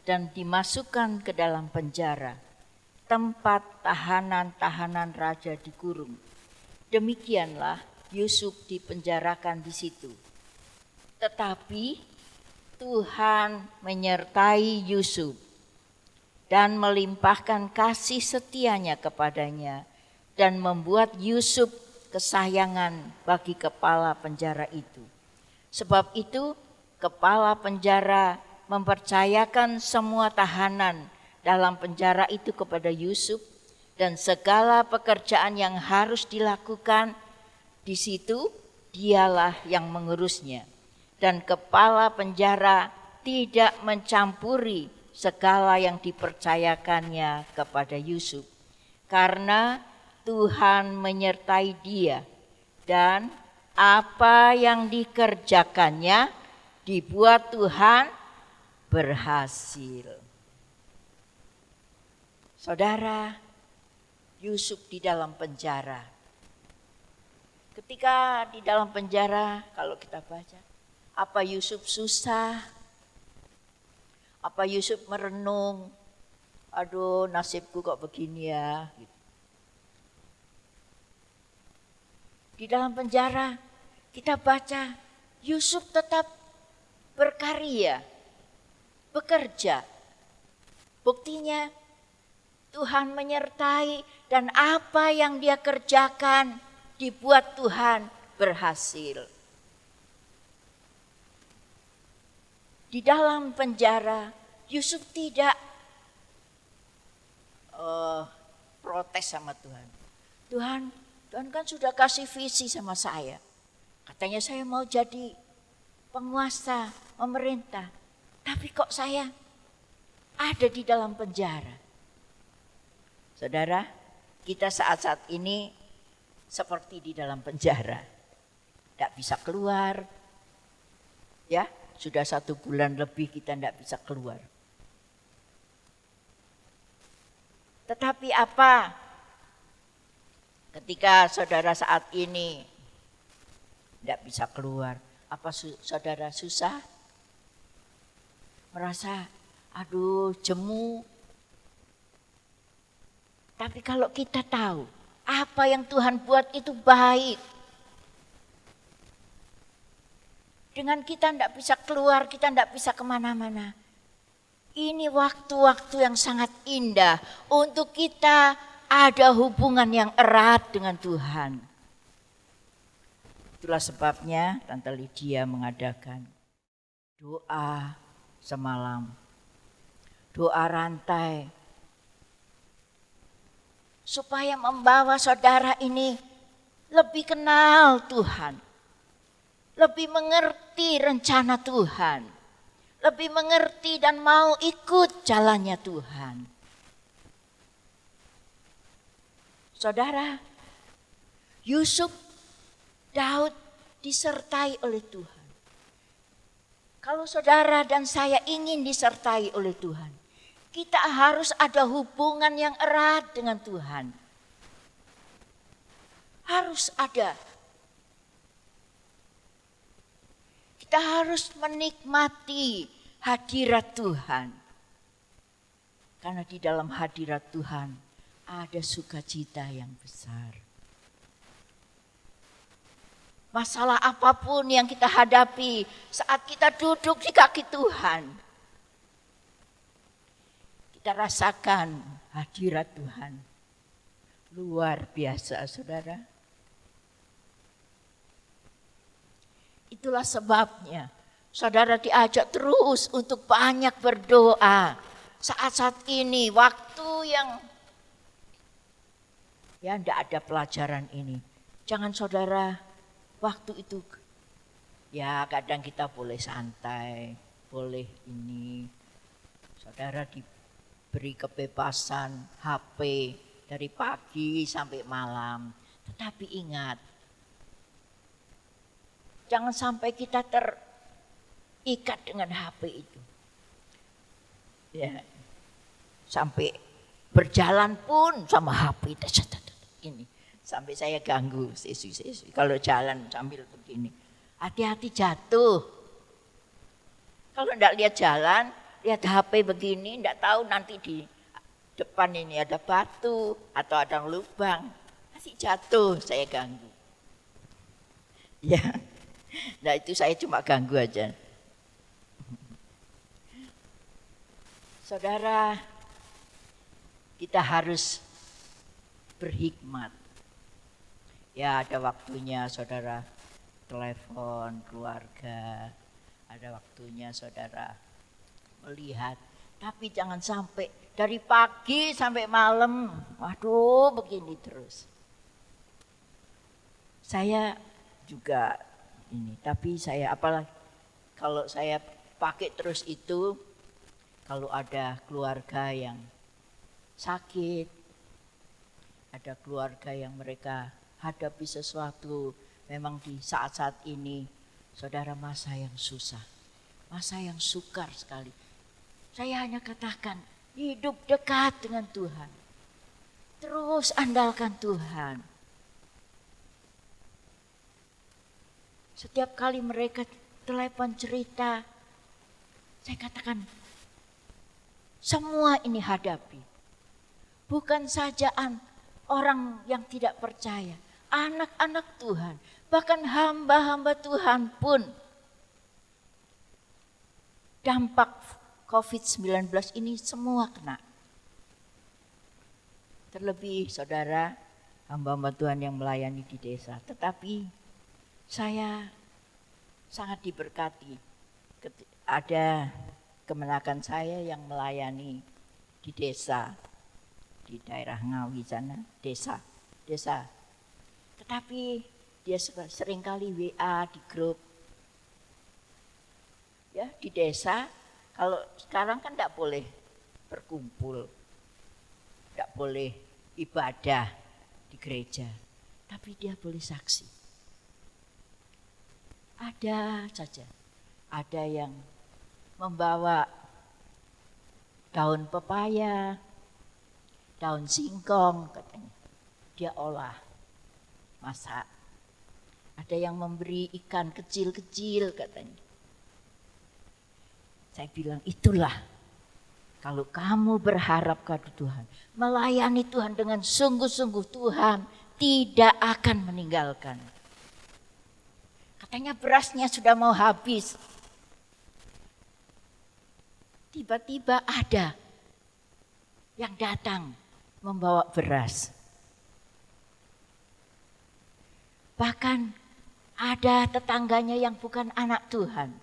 E: dan dimasukkan ke dalam penjara, tempat tahanan-tahanan raja dikurung. Demikianlah Yusuf dipenjarakan di situ. Tetapi Tuhan menyertai Yusuf dan melimpahkan kasih setianya kepadanya dan membuat Yusuf kesayangan bagi kepala penjara itu. Sebab itu kepala penjara mempercayakan semua tahanan dalam penjara itu kepada Yusuf dan segala pekerjaan yang harus dilakukan di situ dialah yang mengurusnya. Dan kepala penjara tidak mencampuri segala yang dipercayakannya kepada Yusuf. Karena Tuhan menyertai dia dan apa yang dikerjakannya dibuat Tuhan berhasil. Saudara, Yusuf di dalam penjara. Ketika di dalam penjara, kalau kita baca, apa Yusuf susah? Apa Yusuf merenung? Aduh, nasibku kok begini ya. Di dalam penjara kita baca Yusuf tetap berkarya, bekerja. Buktinya Tuhan menyertai dan apa yang dia kerjakan dibuat Tuhan berhasil. Di dalam penjara, Yusuf tidak protes sama Tuhan. Tuhan kan sudah kasih visi sama saya. Katanya saya mau jadi penguasa, pemerintah. Tapi kok saya ada di dalam penjara? Saudara, kita saat-saat ini seperti di dalam penjara. Tidak bisa keluar, ya. sudah 1 bulan lebih kita tidak bisa keluar. Tetapi apa? Ketika saudara saat ini tidak bisa keluar, apa saudara susah? Merasa, aduh jemu. Tapi kalau kita tahu, apa yang Tuhan buat itu baik. Dengan kita tidak bisa keluar, kita tidak bisa kemana-mana. Ini waktu-waktu yang sangat indah untuk kita ada hubungan yang erat dengan Tuhan. Itulah sebabnya Tante Lydia mengadakan doa semalam. Doa rantai. Supaya membawa saudara ini lebih kenal Tuhan. Lebih mengerti rencana Tuhan. Lebih mengerti dan mau ikut jalannya Tuhan. Saudara, Yusuf, Daud disertai oleh Tuhan. Kalau saudara dan saya ingin disertai oleh Tuhan, kita harus ada hubungan yang erat dengan Tuhan. Harus ada. Kita harus menikmati hadirat Tuhan. Karena di dalam hadirat Tuhan ada sukacita yang besar. Masalah apapun yang kita hadapi saat kita duduk di kaki Tuhan, kita rasakan hadirat Tuhan. Luar biasa, saudara. Itulah sebabnya saudara diajak terus untuk banyak berdoa. Saat-saat ini, waktu yang ya tidak ada pelajaran ini. Jangan saudara waktu itu, ya kadang kita boleh santai, boleh ini. Saudara diberi kebebasan HP dari pagi sampai malam. Tetapi ingat, jangan sampai kita terikat dengan HP itu. Ya, sampai berjalan pun sama HP ini. Sampai saya ganggu siswi-siswi kalau jalan sambil begini. Hati-hati jatuh. Kalau enggak lihat jalan, lihat HP begini, enggak tahu nanti di depan ini ada batu atau ada lubang. Nanti jatuh, saya ganggu. Ya. Nah itu saya cuma ganggu aja. Saudara, kita harus berhikmat. Ya ada waktunya saudara telepon keluarga, ada waktunya saudara melihat. Tapi jangan sampai dari pagi sampai malam, waduh begini terus. Saya juga ini, tapi saya apalagi kalau saya pakai terus itu, kalau ada keluarga yang sakit, ada keluarga yang mereka hadapi sesuatu, memang di saat-saat ini, saudara, masa yang susah, masa yang sukar sekali. Saya hanya katakan, hidup dekat dengan Tuhan, terus andalkan Tuhan. Setiap kali mereka telepon cerita, saya katakan, semua ini hadapi. Bukan saja orang yang tidak percaya, anak-anak Tuhan, bahkan hamba-hamba Tuhan pun dampak COVID-19 ini semua kena. Terlebih saudara, hamba-hamba Tuhan yang melayani di desa. Tetapi saya sangat diberkati. Ada kemenakan saya yang melayani di desa, di daerah Ngawi sana, desa. Tetapi dia seringkali WA di grup. Ya, di desa, kalau sekarang kan tidak boleh berkumpul, tidak boleh ibadah di gereja, tapi dia boleh saksi. Ada saja, Ada yang membawa daun pepaya, daun singkong katanya. Dia olah, masak. Ada yang memberi ikan kecil-kecil katanya. Saya bilang itulah kalau kamu berharap kepada Tuhan, melayani Tuhan dengan sungguh-sungguh, Tuhan tidak akan meninggalkan. Katanya berasnya sudah mau habis. Tiba-tiba ada yang datang membawa beras. Bahkan ada tetangganya yang bukan anak Tuhan.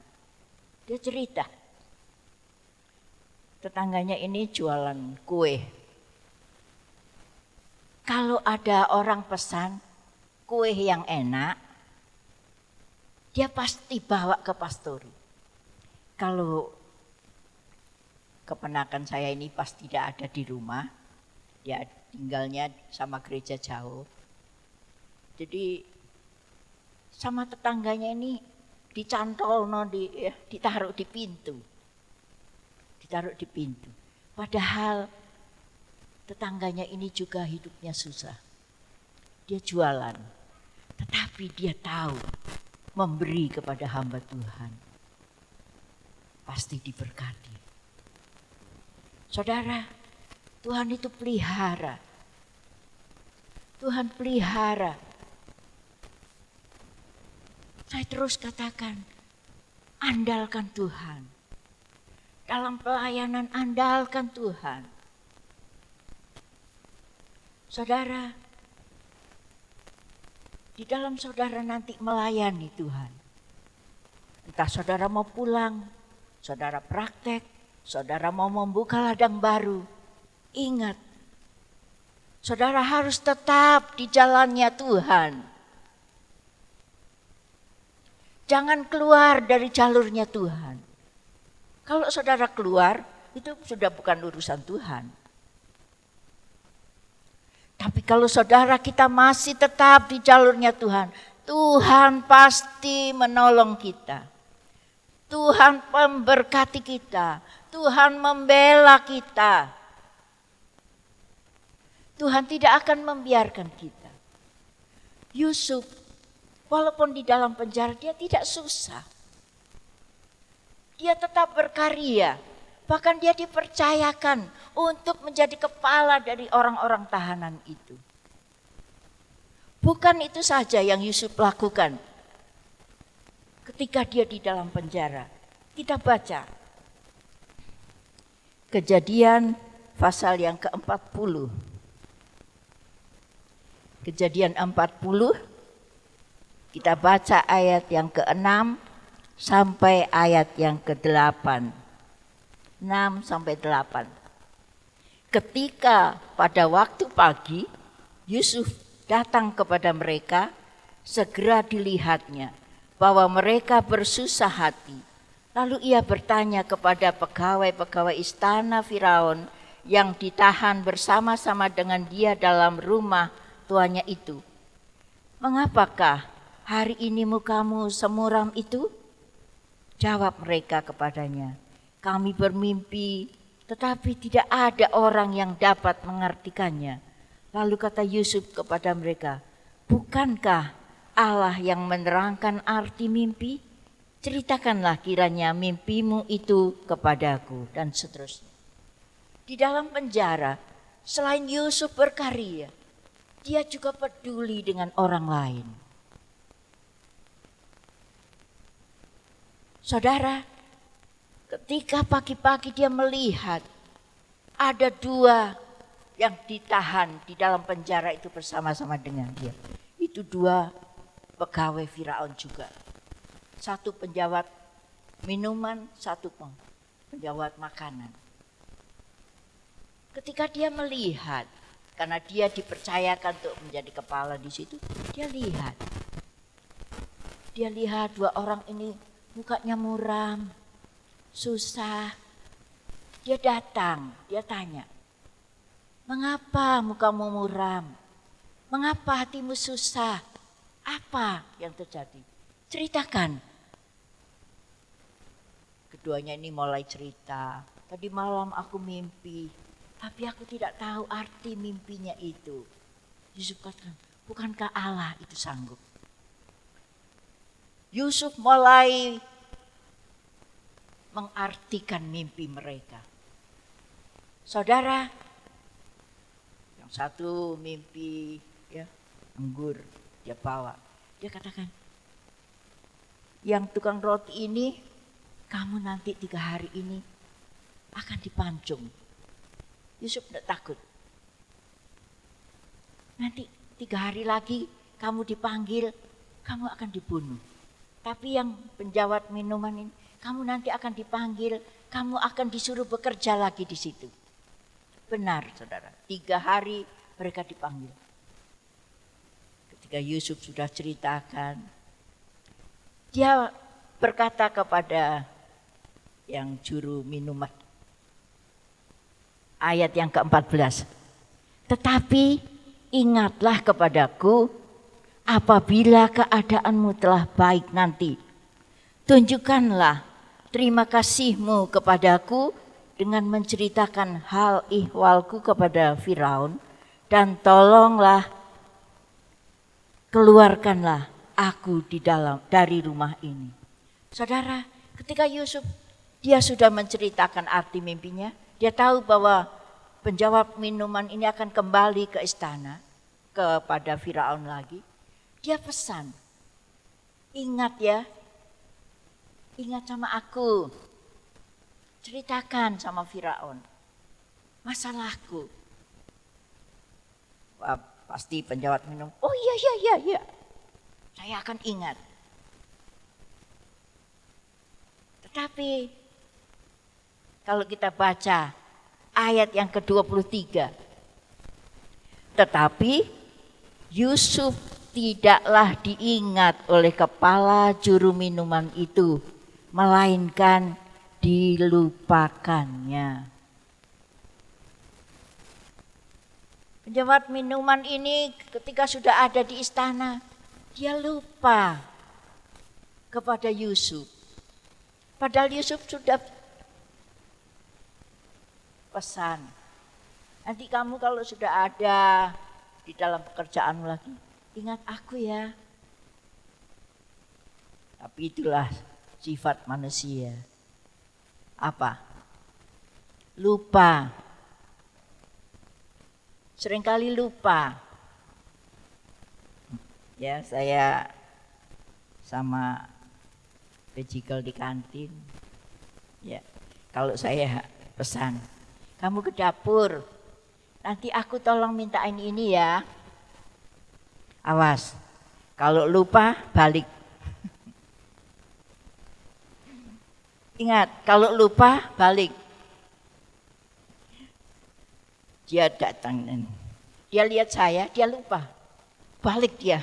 E: Dia cerita. Tetangganya ini jualan kue. Kalau ada orang pesan kue yang enak, dia pasti bawa ke pastori. Kalau keponakan saya ini pas tidak ada di rumah, dia tinggalnya sama gereja jauh. Jadi sama tetangganya ini dicantolno, ditaruh di pintu. Ditaruh di pintu. Padahal tetangganya ini juga hidupnya susah. Dia jualan. Tetapi dia tahu memberi kepada hamba Tuhan. Pasti diberkati. Saudara, Tuhan itu pelihara. Tuhan pelihara. Saya terus katakan, andalkan Tuhan. Dalam pelayanan andalkan Tuhan. Saudara, di dalam saudara nanti melayani Tuhan. Entah saudara mau pulang, saudara praktek, saudara mau membuka ladang baru. Ingat, saudara harus tetap di jalannya Tuhan. Jangan keluar dari jalurnya Tuhan. Kalau saudara keluar, itu sudah bukan urusan Tuhan. Tapi kalau saudara kita masih tetap di jalurnya Tuhan, Tuhan pasti menolong kita. Tuhan memberkati kita. Tuhan membela kita. Tuhan tidak akan membiarkan kita. Yusuf, walaupun di dalam penjara dia tidak susah. Dia tetap berkarya. Bahkan dia dipercayakan untuk menjadi kepala dari orang-orang tahanan itu. Bukan itu saja yang Yusuf lakukan. Ketika dia di dalam penjara, kita baca Kejadian pasal yang ke-40. Kejadian 40, kita baca ayat yang ke-6 sampai ayat yang ke-8. 6 sampai 8. Ketika pada waktu pagi Yusuf datang kepada mereka, segera dilihatnya bahwa mereka bersusah hati. Lalu ia bertanya kepada pegawai-pegawai istana Firaun yang ditahan bersama-sama dengan dia dalam rumah tuannya itu, "Mengapakah hari ini mukamu semuram itu?" Jawab mereka kepadanya, "Kami bermimpi, tetapi tidak ada orang yang dapat mengartikannya." Lalu kata Yusuf kepada mereka, "Bukankah Allah yang menerangkan arti mimpi? Ceritakanlah kiranya mimpimu itu kepadaku." Dan seterusnya. Di dalam penjara, selain Yusuf berkarya, dia juga peduli dengan orang lain. Saudara, ketika pagi-pagi dia melihat ada 2 yang ditahan di dalam penjara itu bersama-sama dengan dia. Itu 2 pegawai Firaun juga. 1 penjawat minuman, 1 penjawat makanan. Ketika dia melihat, karena dia dipercayakan untuk menjadi kepala di situ, dia lihat. Dia lihat 2 orang ini mukanya muram, susah. Dia datang, dia tanya, "Mengapa mukamu muram? Mengapa hatimu susah? Apa yang terjadi? Ceritakan." Keduanya ini mulai cerita. Tadi malam aku mimpi, tapi aku tidak tahu arti mimpinya itu. Yusuf katakan, bukankah Allah itu sanggup? Yusuf mulai mengartikan mimpi mereka. Saudara, yang satu mimpi ya anggur dia bawa. Dia katakan, yang tukang roti ini, kamu nanti 3 hari ini akan dipancung. Yusuf tidak takut. Nanti 3 hari lagi kamu dipanggil, kamu akan dibunuh. Tapi yang penjawat minuman ini, kamu nanti akan dipanggil, kamu akan disuruh bekerja lagi di situ. Benar, saudara. 3 hari mereka dipanggil. Ketika Yusuf sudah ceritakan, dia berkata kepada yang juru minuman, ayat yang ke-14, tetapi ingatlah kepadaku apabila keadaanmu telah baik nanti. Tunjukkanlah terima kasihmu kepadaku dengan menceritakan hal ihwalku kepada Firaun, dan tolonglah keluarkanlah aku dari rumah ini. Saudara, ketika Yusuf dia sudah menceritakan arti mimpinya, dia tahu bahwa penjawab minuman ini akan kembali ke istana kepada Firaun lagi. Dia pesan, ingat ya, ingat sama aku, ceritakan sama Firaun masalahku. Wah, pasti penjawab minum, oh iya, saya akan ingat. Tetapi kalau kita baca ayat yang ke-23, tetapi Yusuf tidaklah diingat oleh kepala juru minuman itu, melainkan dilupakannya. Penjawat minuman ini ketika sudah ada di istana, dia lupa kepada Yusuf. Padahal Yusuf sudah pesan, nanti kamu kalau sudah ada di dalam pekerjaanmu lagi, ingat aku ya. Tapi itulah sifat manusia. Apa? Lupa. Seringkali lupa. Ya, saya sama Bejikel di kantin. Ya, kalau saya pesan, kamu ke dapur, nanti aku tolong mintain ini ya. Awas, kalau lupa balik. Ingat, kalau lupa balik. Dia datang, dia lihat saya, dia lupa, balik dia.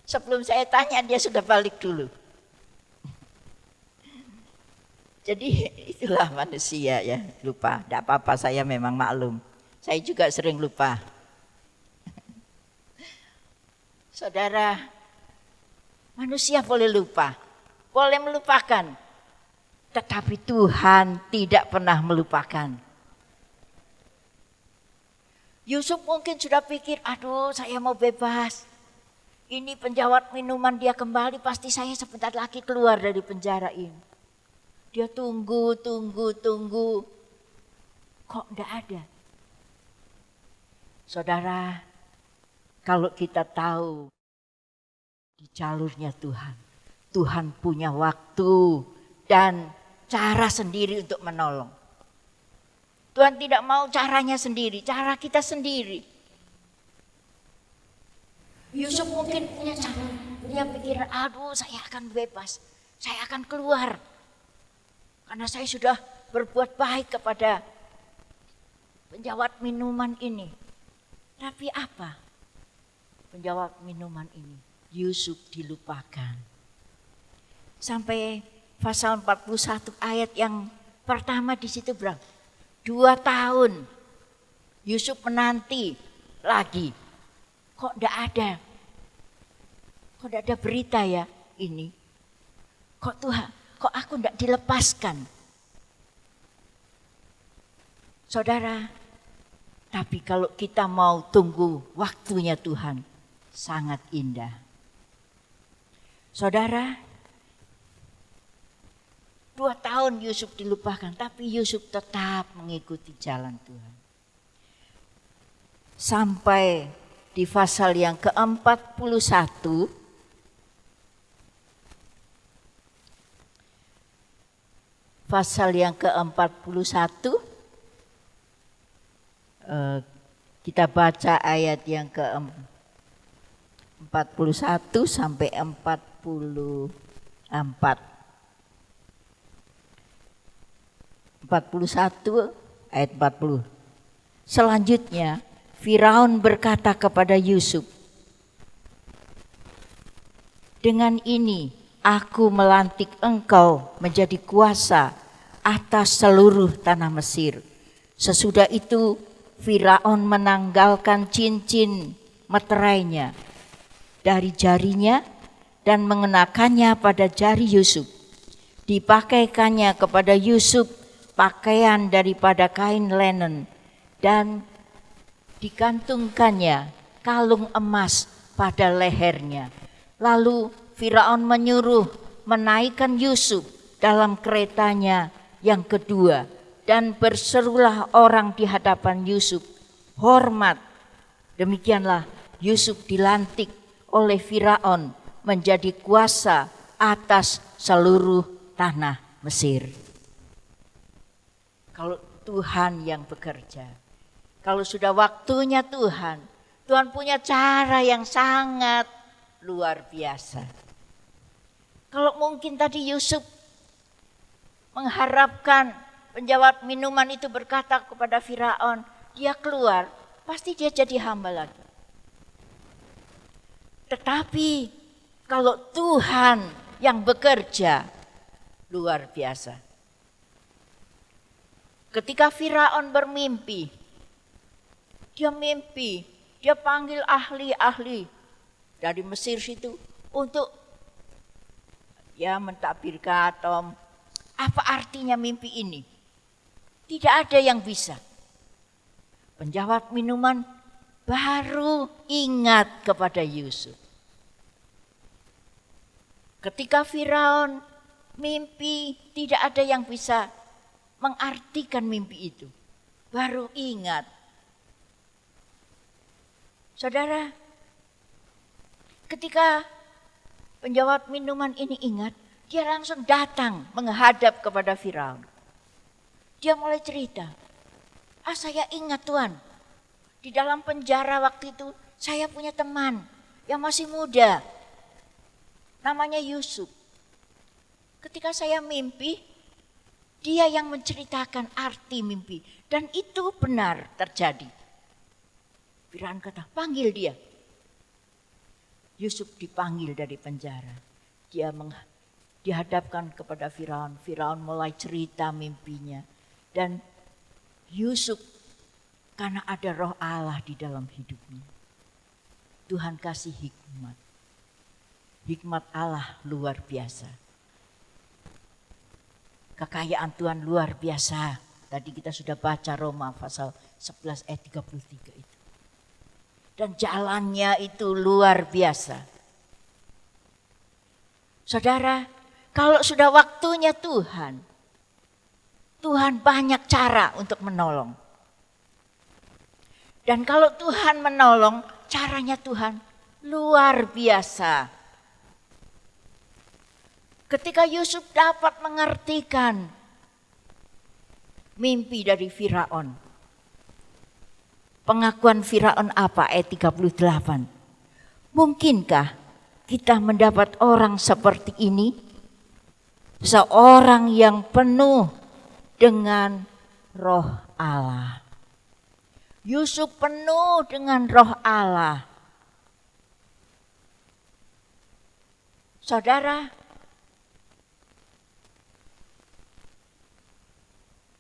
E: Sebelum saya tanya dia sudah balik dulu. Jadi itulah manusia ya, lupa. Tidak apa-apa, saya memang maklum. Saya juga sering lupa. Saudara, manusia boleh lupa, boleh melupakan. Tetapi Tuhan tidak pernah melupakan. Yusuf mungkin sudah pikir, aduh saya mau bebas. Ini penjawat minuman dia kembali, pasti saya sebentar lagi keluar dari penjara ini. Dia tunggu. Kok enggak ada? Saudara, kalau kita tahu di jalurnya Tuhan, Tuhan punya waktu dan cara sendiri untuk menolong. Tuhan tidak mau caranya sendiri, cara kita sendiri. Yusuf mungkin punya cara, punya pikiran, aduh saya akan bebas, saya akan keluar. Karena saya sudah berbuat baik kepada penjawat minuman ini. Tapi apa? Penjawat minuman ini, Yusuf dilupakan. Sampai pasal 41 ayat yang pertama di situ berapa? 2 tahun Yusuf menanti lagi. Kok enggak ada? Kok enggak ada berita ya ini? Kok kok aku tidak dilepaskan? Saudara, tapi kalau kita mau tunggu waktunya Tuhan, sangat indah. Saudara, 2 tahun Yusuf dilupakan, tapi Yusuf tetap mengikuti jalan Tuhan. Sampai di pasal yang ke-41, kita baca ayat yang ke-41 sampai 44. 41 ayat 40. Selanjutnya Firaun berkata kepada Yusuf, "Dengan ini aku melantik engkau menjadi kuasa atas seluruh tanah Mesir." Sesudah itu Firaun menanggalkan cincin meterainya dari jarinya dan mengenakannya pada jari Yusuf. Dipakaikannya kepada Yusuf pakaian daripada kain linen dan digantungkannya kalung emas pada lehernya. Lalu Firaun menyuruh menaikkan Yusuf dalam keretanya yang kedua, dan berserulah orang di hadapan Yusuf, "Hormat!" Demikianlah Yusuf dilantik oleh Firaun menjadi kuasa atas seluruh tanah Mesir. Kalau Tuhan yang bekerja, kalau sudah waktunya Tuhan, Tuhan punya cara yang sangat luar biasa. Kalau mungkin tadi Yusuf mengharapkan penjawat minuman itu berkata kepada Firaun, dia keluar, pasti dia jadi hamba lagi. Tetapi kalau Tuhan yang bekerja, luar biasa. Ketika Firaun bermimpi, dia panggil ahli-ahli dari Mesir situ untuk mentakbirkan atau apa artinya mimpi ini. Tidak ada yang bisa. Penjawat minuman baru ingat kepada Yusuf. Ketika Firaun mimpi, tidak ada yang bisa mengartikan mimpi itu. Baru ingat. Saudara, ketika penjawat minuman ini ingat, dia langsung datang menghadap kepada Firaun. Dia mulai cerita, saya ingat Tuhan, di dalam penjara waktu itu saya punya teman yang masih muda, namanya Yusuf. Ketika saya mimpi, dia yang menceritakan arti mimpi, dan itu benar terjadi. Firaun kata, panggil dia. Yusuf dipanggil dari penjara. Dia dihadapkan kepada Firaun. Firaun mulai cerita mimpinya. Dan Yusuf, karena ada roh Allah di dalam hidupnya, Tuhan kasih hikmat. Hikmat Allah luar biasa. Kekayaan Tuhan luar biasa. Tadi kita sudah baca Roma pasal 11 ayat 33 itu. Dan jalannya itu luar biasa. Saudara, kalau sudah waktunya Tuhan banyak cara untuk menolong. Dan kalau Tuhan menolong, caranya Tuhan luar biasa. Ketika Yusuf dapat mengertikan mimpi dari Firaun. Pengakuan Firaun apa? Ayat 38. Mungkinkah kita mendapat orang seperti ini? Seorang yang penuh dengan roh Allah. Yusuf penuh dengan roh Allah. Saudara,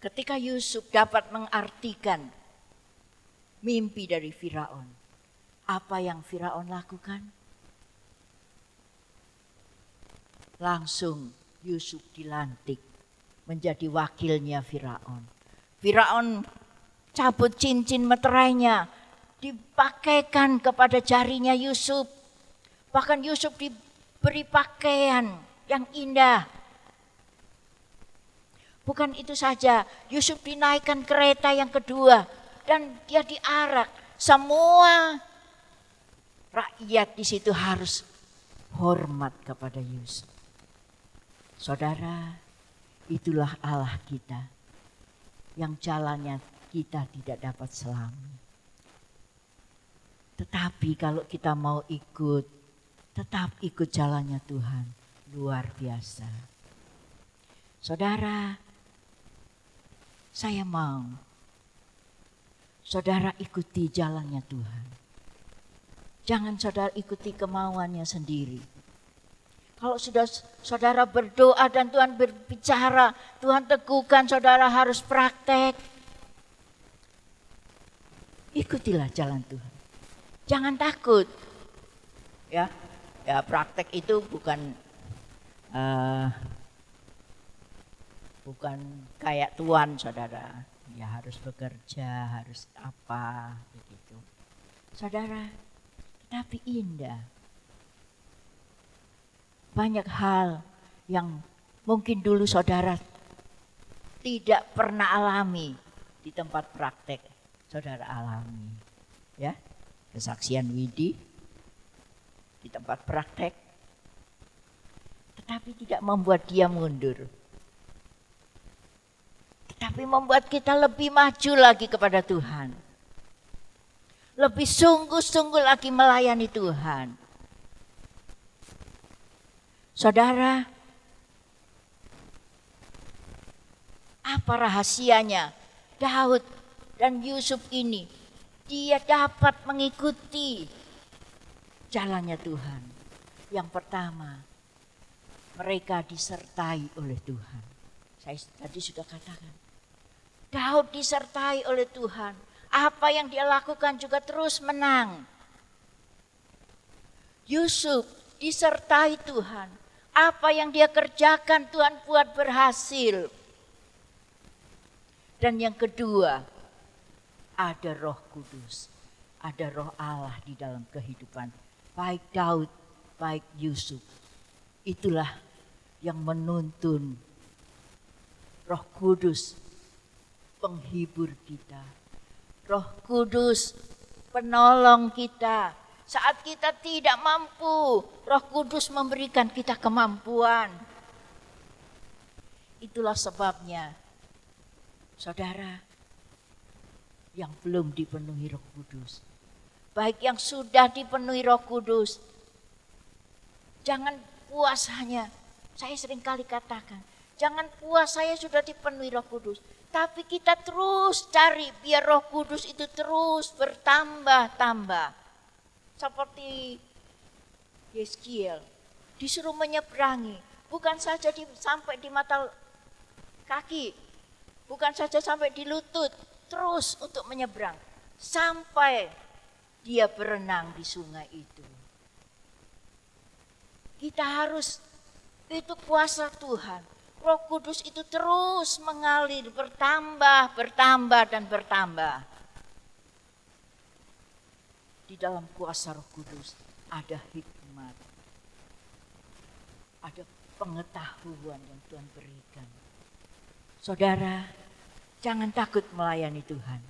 E: ketika Yusuf dapat mengartikan mimpi dari Firaun, apa yang Firaun lakukan? Langsung Yusuf dilantik menjadi wakilnya Firaun. Firaun cabut cincin meterainya, dipakaikan kepada jarinya Yusuf. Bahkan Yusuf diberi pakaian yang indah. Bukan itu saja, Yusuf dinaikkan kereta yang kedua dan dia diarak. Semua rakyat di situ harus hormat kepada Yusuf. Saudara, itulah Allah kita yang jalannya kita tidak dapat selami. Tetapi kalau kita mau ikut, tetap ikut jalannya Tuhan, luar biasa. Saudara, saya mau saudara ikuti jalannya Tuhan. Jangan saudara ikuti kemauannya sendiri. Kalau sudah saudara berdoa dan Tuhan berbicara, Tuhan teguhkan saudara harus praktek. Ikutilah jalan Tuhan. Jangan takut. Ya praktek itu bukan kayak tuan saudara. Ya harus bekerja, harus apa begitu. Saudara, tapi indah. Banyak hal yang mungkin dulu saudara tidak pernah alami di tempat praktek saudara alami. Ya, kesaksian Widi di tempat praktek, tetapi tidak membuat dia mundur. Tetapi membuat kita lebih maju lagi kepada Tuhan. Lebih sungguh-sungguh lagi melayani Tuhan. Saudara, apa rahasianya Daud dan Yusuf ini? Dia dapat mengikuti jalannya Tuhan. Yang pertama, mereka disertai oleh Tuhan. Saya tadi sudah katakan, Daud disertai oleh Tuhan. Apa yang dia lakukan juga terus menang. Yusuf disertai Tuhan. Apa yang dia kerjakan Tuhan buat berhasil. Dan yang kedua, ada Roh Kudus. Ada Roh Allah di dalam kehidupan baik Daud, baik Yusuf. Itulah yang menuntun Roh Kudus, penghibur kita. Roh Kudus, penolong kita. Saat kita tidak mampu, Roh Kudus memberikan kita kemampuan. Itulah sebabnya, saudara, yang belum dipenuhi Roh Kudus, baik yang sudah dipenuhi Roh Kudus, jangan puas hanya, saya sering kali katakan, jangan puas saya sudah dipenuhi Roh Kudus. Tapi kita terus cari biar Roh Kudus itu terus bertambah-tambah. Seperti Yeskiel disuruh menyeberangi, bukan saja sampai di mata kaki, bukan saja sampai di lutut, terus untuk menyeberang sampai dia berenang di sungai itu. Kita harus, itu kuasa Tuhan. Roh Kudus itu terus mengalir, bertambah, dan bertambah. Di dalam kuasa Roh Kudus ada hikmat, ada pengetahuan yang Tuhan berikan. Saudara, jangan takut melayani Tuhan.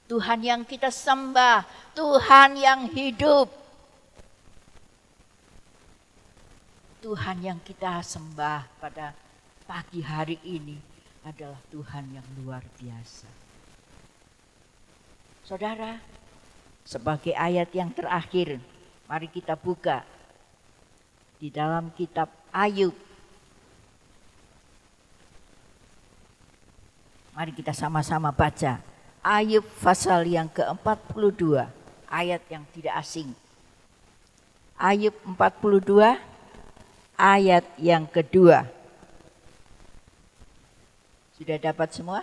E: Tuhan yang kita sembah, Tuhan yang hidup. Tuhan yang kita sembah pada pagi hari ini adalah Tuhan yang luar biasa. Saudara, sebagai ayat yang terakhir, mari kita buka di dalam kitab Ayub. Mari kita sama-sama baca Ayub pasal yang ke-42, ayat yang tidak asing. Ayub 42, ayat yang kedua. Sudah dapat semua?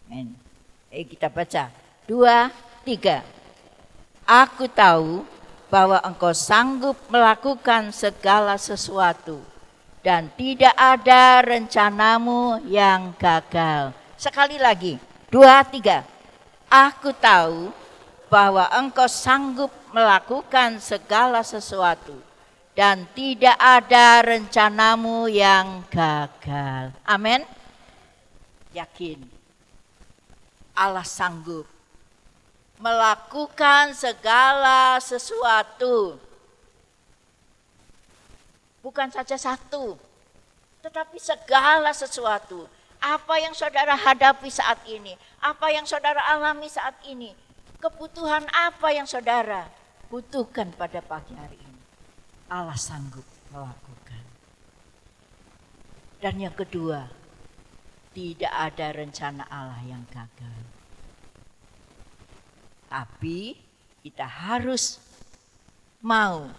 E: Amin. Kita baca. 2, 3. Aku tahu bahwa engkau sanggup melakukan segala sesuatu. dan tidak ada rencanamu yang gagal. Sekali lagi, 2, 3. Aku tahu bahwa engkau sanggup melakukan segala sesuatu dan tidak ada rencanamu yang gagal. Amin. Yakin Allah sanggup melakukan segala sesuatu. Bukan saja satu, tetapi segala sesuatu. Apa yang saudara hadapi saat ini, apa yang saudara alami saat ini, kebutuhan apa yang saudara butuhkan pada pagi hari ini, Allah sanggup melakukan. Dan yang kedua, tidak ada rencana Allah yang gagal. Tapi kita harus mau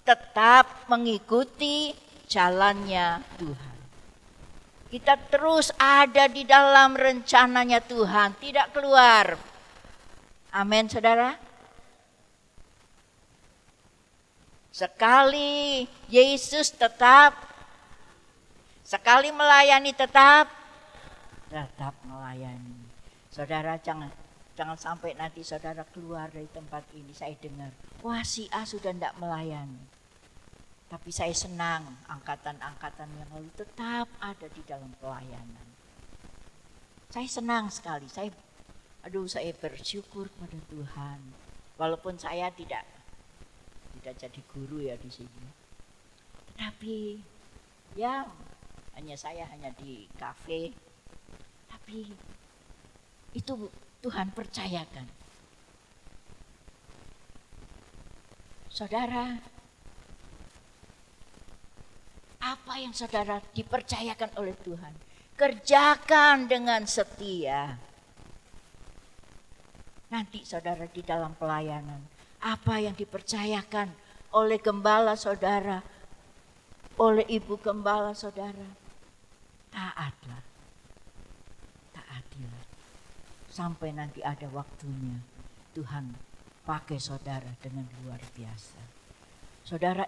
E: tetap mengikuti jalannya Tuhan. Kita terus ada di dalam rencananya Tuhan, tidak keluar. Amin, saudara. Sekali Yesus sekali melayani tetap melayani. Saudara jangan sampai nanti saudara keluar dari tempat ini saya dengar, wah si A sudah tidak melayani. Tapi saya senang angkatan-angkatan yang lalu tetap ada di dalam pelayanan. Saya senang sekali, saya bersyukur pada Tuhan. Walaupun saya tidak jadi guru ya di sini. Tetapi ya saya hanya di kafe. Tapi itu Tuhan percayakan. Saudara, apa yang saudara dipercayakan oleh Tuhan, kerjakan dengan setia. Nanti saudara di dalam pelayanan, apa yang dipercayakan oleh gembala saudara, oleh ibu gembala saudara, taatilah. Sampai nanti ada waktunya Tuhan pakai saudara dengan luar biasa. Saudara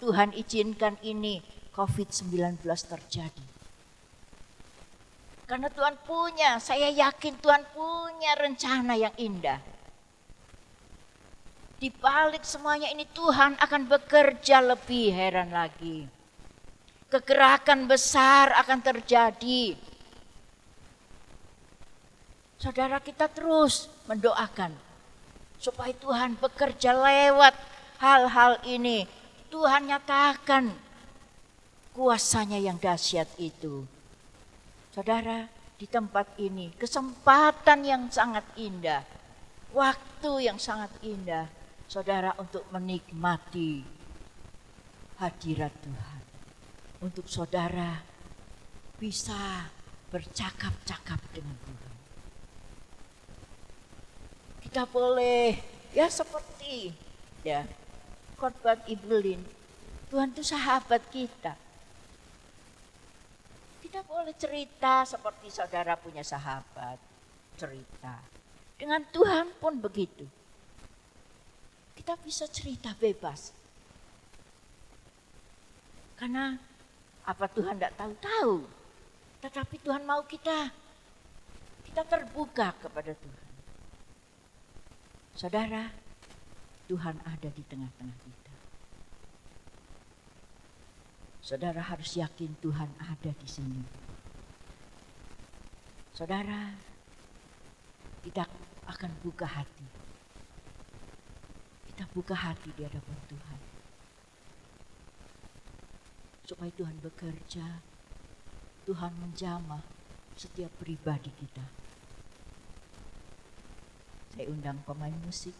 E: Tuhan izinkan ini COVID-19 terjadi. Karena saya yakin Tuhan punya rencana yang indah. Di balik semuanya ini Tuhan akan bekerja lebih heran lagi. Kegerakan besar akan terjadi. Saudara, kita terus mendoakan supaya Tuhan bekerja lewat hal-hal ini. Tuhan nyatakan kuasanya yang dahsyat itu. Saudara, di tempat ini kesempatan yang sangat indah, waktu yang sangat indah, saudara, untuk menikmati hadirat Tuhan. Untuk saudara bisa bercakap-cakap dengan Tuhan. Kita boleh seperti khotbah Ibu Lin. Tuhan itu sahabat kita. Kita boleh cerita seperti saudara punya sahabat, cerita. Dengan Tuhan pun begitu. Kita bisa cerita bebas. Karena apa Tuhan tidak tahu. Tetapi Tuhan mau kita terbuka kepada Tuhan. Saudara, Tuhan ada di tengah-tengah kita. Saudara harus yakin Tuhan ada di sini. Saudara, kita akan buka hati. Kita buka hati di hadapan Tuhan. Supaya Tuhan bekerja, Tuhan menjamah setiap pribadi kita. Saya undang pemain musik.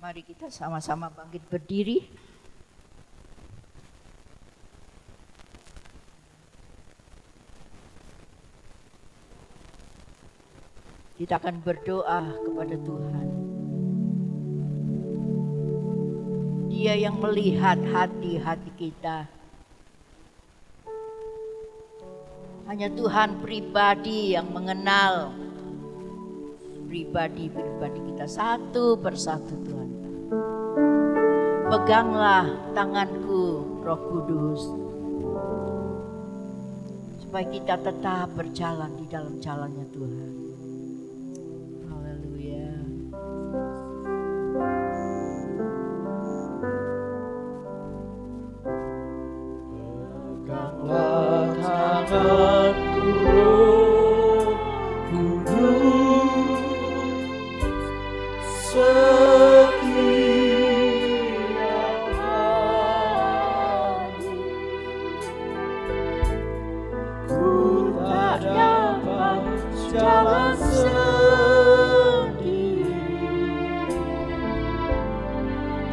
E: Mari kita sama-sama bangkit berdiri. Kita akan berdoa kepada Tuhan. Dia yang melihat hati-hati kita. Hanya Tuhan pribadi yang mengenal pribadi-pribadi kita satu persatu Tuhan. Peganglah tanganku Roh Kudus, supaya kita tetap berjalan di dalam jalannya Tuhan. Haleluya.
F: Peganglah tanganku Roh Kudus, ku tak dapat jalan sendiri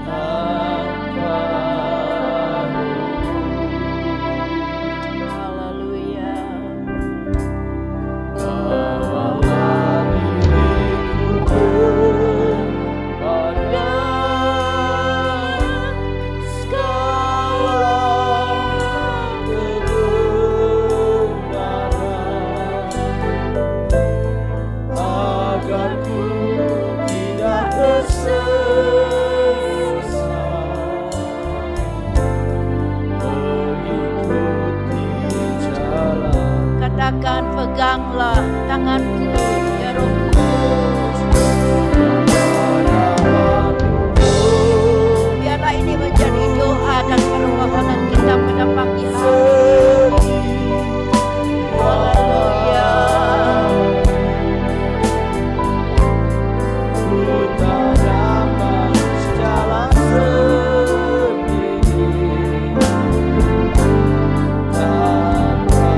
F: tanpa
E: Haleluya.
F: bawalah diriku kepada segala kebenaran, agar ku tidak tersesat mengikuti jalan.
E: Katakan, peganglah tanganku ya Roh Kudus. Biarlah ini menjadi doa dan permohonan kita pada pagi hari. Haleluya.
F: Ku tak dapat jalan sendiri tanpa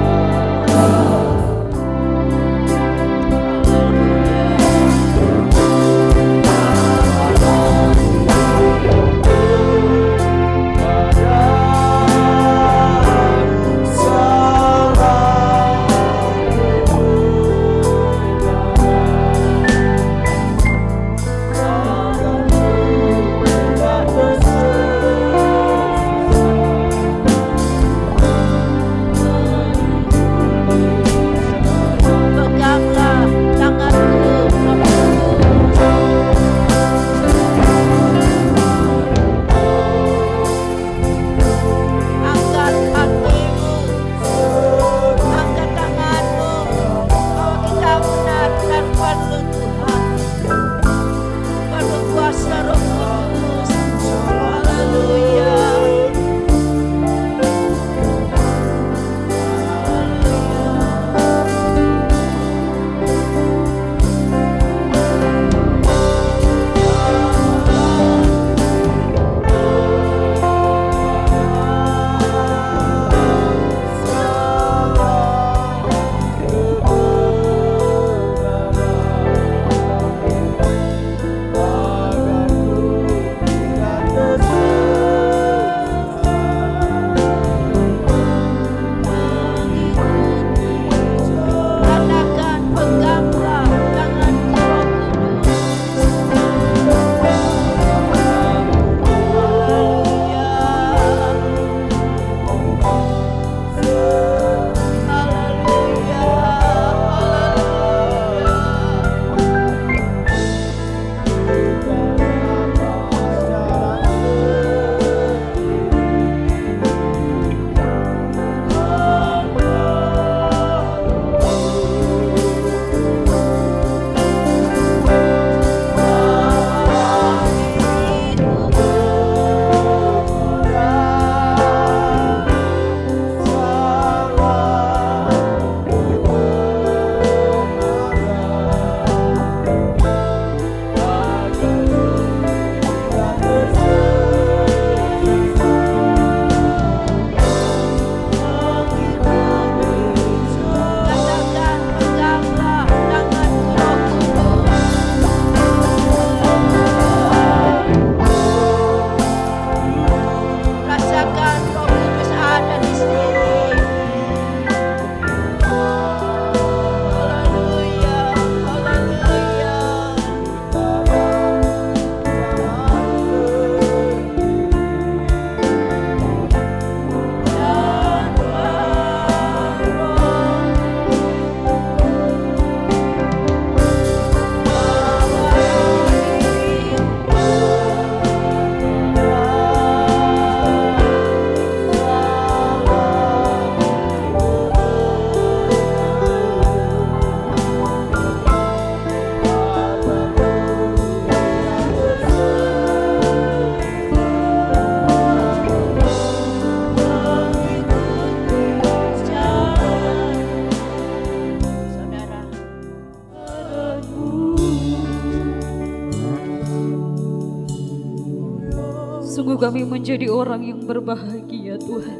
G: sungguh kami menjadi orang yang berbahagia Tuhan.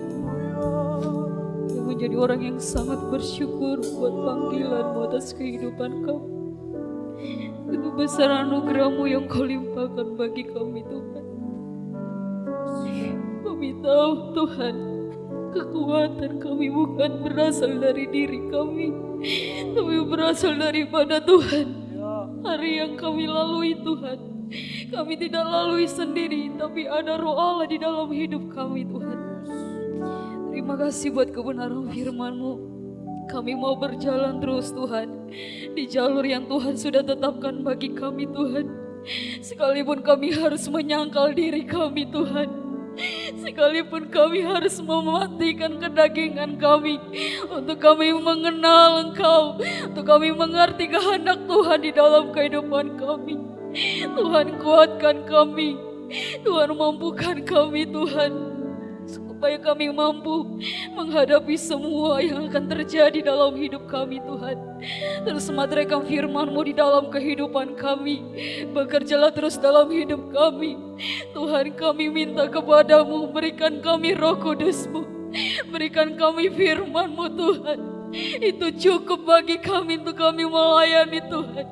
G: Kami menjadi orang yang sangat bersyukur buat panggilan-Mu atas kehidupan kami. Itu besar anugerah-Mu yang Kau limpahkan bagi kami Tuhan. Kami tahu Tuhan, kekuatan kami bukan berasal dari diri kami, tapi berasal daripada Tuhan. Hari yang kami lalui Tuhan, kami tidak lalui sendiri, tapi ada Roh Allah di dalam hidup kami Tuhan. Terima kasih buat kebenaran firman-Mu. Kami mau berjalan terus Tuhan, di jalur yang Tuhan sudah tetapkan bagi kami Tuhan. Sekalipun kami harus menyangkal diri kami Tuhan, sekalipun kami harus mematikan kedagingan kami, untuk kami mengenal Engkau, untuk kami mengerti kehendak Tuhan di dalam kehidupan kami. Tuhan kuatkan kami, Tuhan mampukan kami Tuhan, supaya kami mampu menghadapi semua yang akan terjadi dalam hidup kami Tuhan. Terus materaikan firman-Mu di dalam kehidupan kami. Bekerjalah terus dalam hidup kami. Tuhan, kami minta kepadamu, berikan kami Roh Kudus-Mu, berikan kami firman-Mu Tuhan. Itu cukup bagi kami untuk kami melayani Tuhan.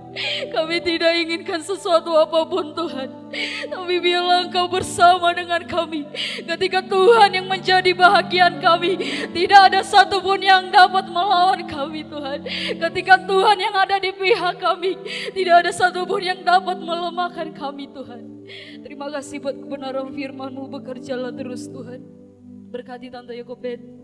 G: Kami tidak inginkan sesuatu apapun Tuhan, tapi biarlah Engkau bersama dengan kami. Ketika Tuhan yang menjadi bahagian kami, tidak ada satupun yang dapat melawan kami Tuhan. Ketika Tuhan yang ada di pihak kami, tidak ada satupun yang dapat melemahkan kami Tuhan. Terima kasih buat kebenaran firman-Mu. Bekerjalah terus Tuhan. Berkati Tante Yokobet,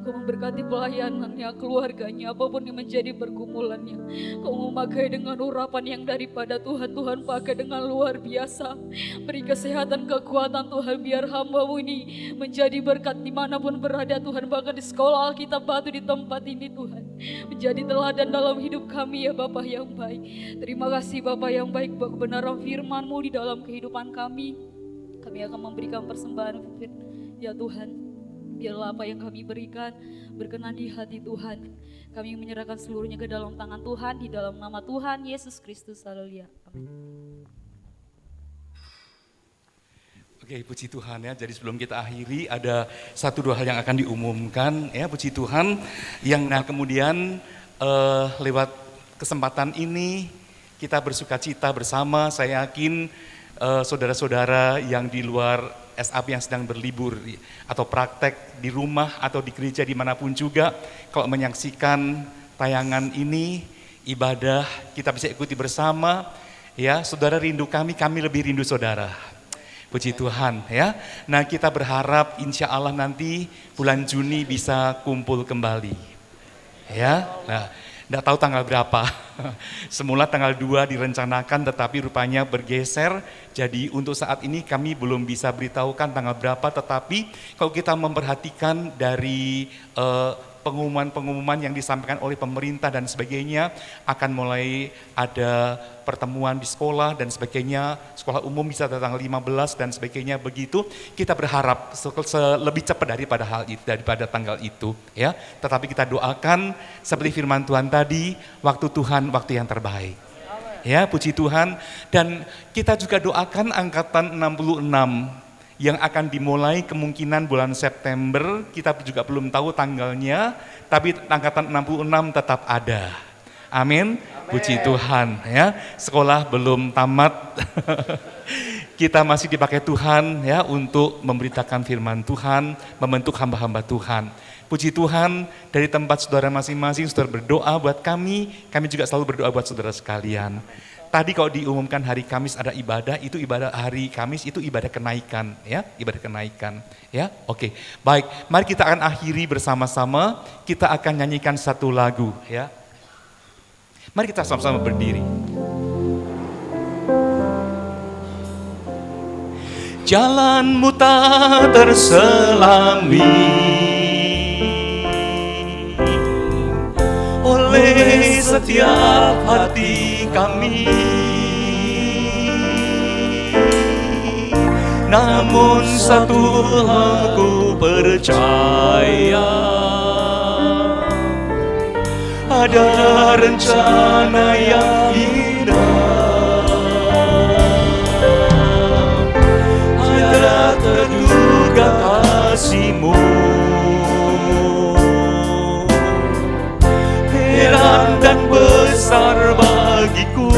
G: Kau memberkati pelayanannya, keluarganya, apapun yang menjadi pergumulannya. Kau memakai dengan urapan yang daripada Tuhan. Tuhan pakai dengan luar biasa. Beri kesehatan, kekuatan Tuhan, biar hamba-Mu ini menjadi berkat dimanapun berada Tuhan. Bahkan di sekolah Alkitab Batu, di tempat ini Tuhan, menjadi teladan dalam hidup kami ya Bapa yang baik. Terima kasih Bapa yang baik buat kebenaran firman-Mu di dalam kehidupan kami. Kami akan memberikan persembahan ya Tuhan. Biarlah apa yang kami berikan berkenan di hati Tuhan. Kami menyerahkan seluruhnya ke dalam tangan Tuhan, di dalam nama Tuhan Yesus Kristus. Haleluya. Amin.
H: Oke, puji Tuhan ya. Jadi sebelum kita akhiri, ada satu dua hal yang akan diumumkan ya, puji Tuhan. Yang kemudian lewat kesempatan ini kita bersuka cita bersama. Saya yakin saudara-saudara yang di luar SAP yang sedang berlibur atau praktek di rumah atau di gereja dimanapun juga, kalau menyaksikan tayangan ini, ibadah kita bisa ikuti bersama ya. Saudara rindu kami lebih rindu saudara. Puji Tuhan ya. Nah, kita berharap insya Allah nanti bulan Juni bisa kumpul kembali ya. Nah, nggak tahu tanggal berapa. Semula tanggal 2 direncanakan tetapi rupanya bergeser. Jadi untuk saat ini kami belum bisa beritahukan tanggal berapa, tetapi kalau kita memperhatikan dari pengumuman-pengumuman yang disampaikan oleh pemerintah dan sebagainya, akan mulai ada pertemuan di sekolah dan sebagainya, sekolah umum bisa tanggal 15 dan sebagainya begitu. Kita berharap lebih cepat daripada hal itu, daripada tanggal itu ya. Tetapi kita doakan seperti firman Tuhan tadi, waktu Tuhan waktu yang terbaik. Ya, puji Tuhan. Dan kita juga doakan angkatan 66 yang akan dimulai kemungkinan bulan September, kita juga belum tahu tanggalnya, tapi angkatan 66 tetap ada. Amin. Puji Tuhan ya. Sekolah belum tamat. Kita masih dipakai Tuhan ya untuk memberitakan firman Tuhan, membentuk hamba-hamba Tuhan. Puji Tuhan, dari tempat saudara masing-masing saudara berdoa buat kami juga selalu berdoa buat saudara sekalian. Tadi kalau diumumkan hari Kamis ada ibadah, itu ibadah hari Kamis itu ibadah kenaikan ya, ibadah kenaikan ya. Oke, baik. Mari kita akan akhiri bersama-sama, kita akan nyanyikan satu lagu ya. Mari kita sama-sama berdiri. Jalanmu tak terselami oleh setiap hati kami, namun satu hal ku percaya, ada rencana yang indah, ada dan besar bagiku.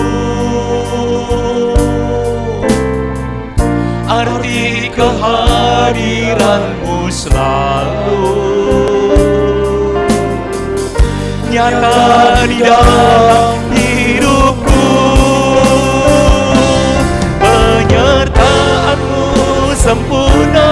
H: Arti kehadiranmu selalu nyata di dalam hidupku. Penyertaanmu sempurna,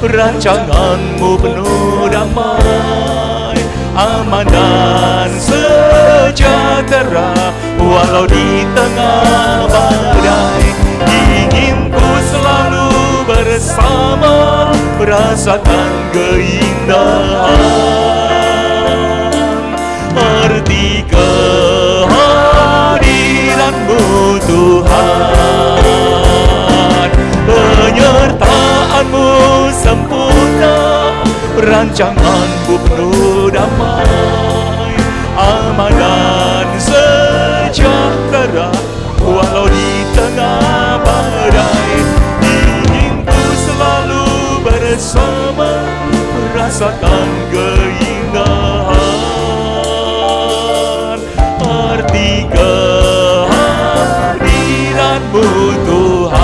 H: rancanganmu penuh damai, aman dan sejahtera walau di tengah badai. Ingin ku selalu bersama, merasakan keindahan arti kehadiranmu Tuhan. Penyertaanmu sempurna, rancanganmu penuh damai, aman dan sejahtera walau di tengah badai. Ingin ku selalu bersama, merasakan keindahan arti kehadiranmu Tuhan.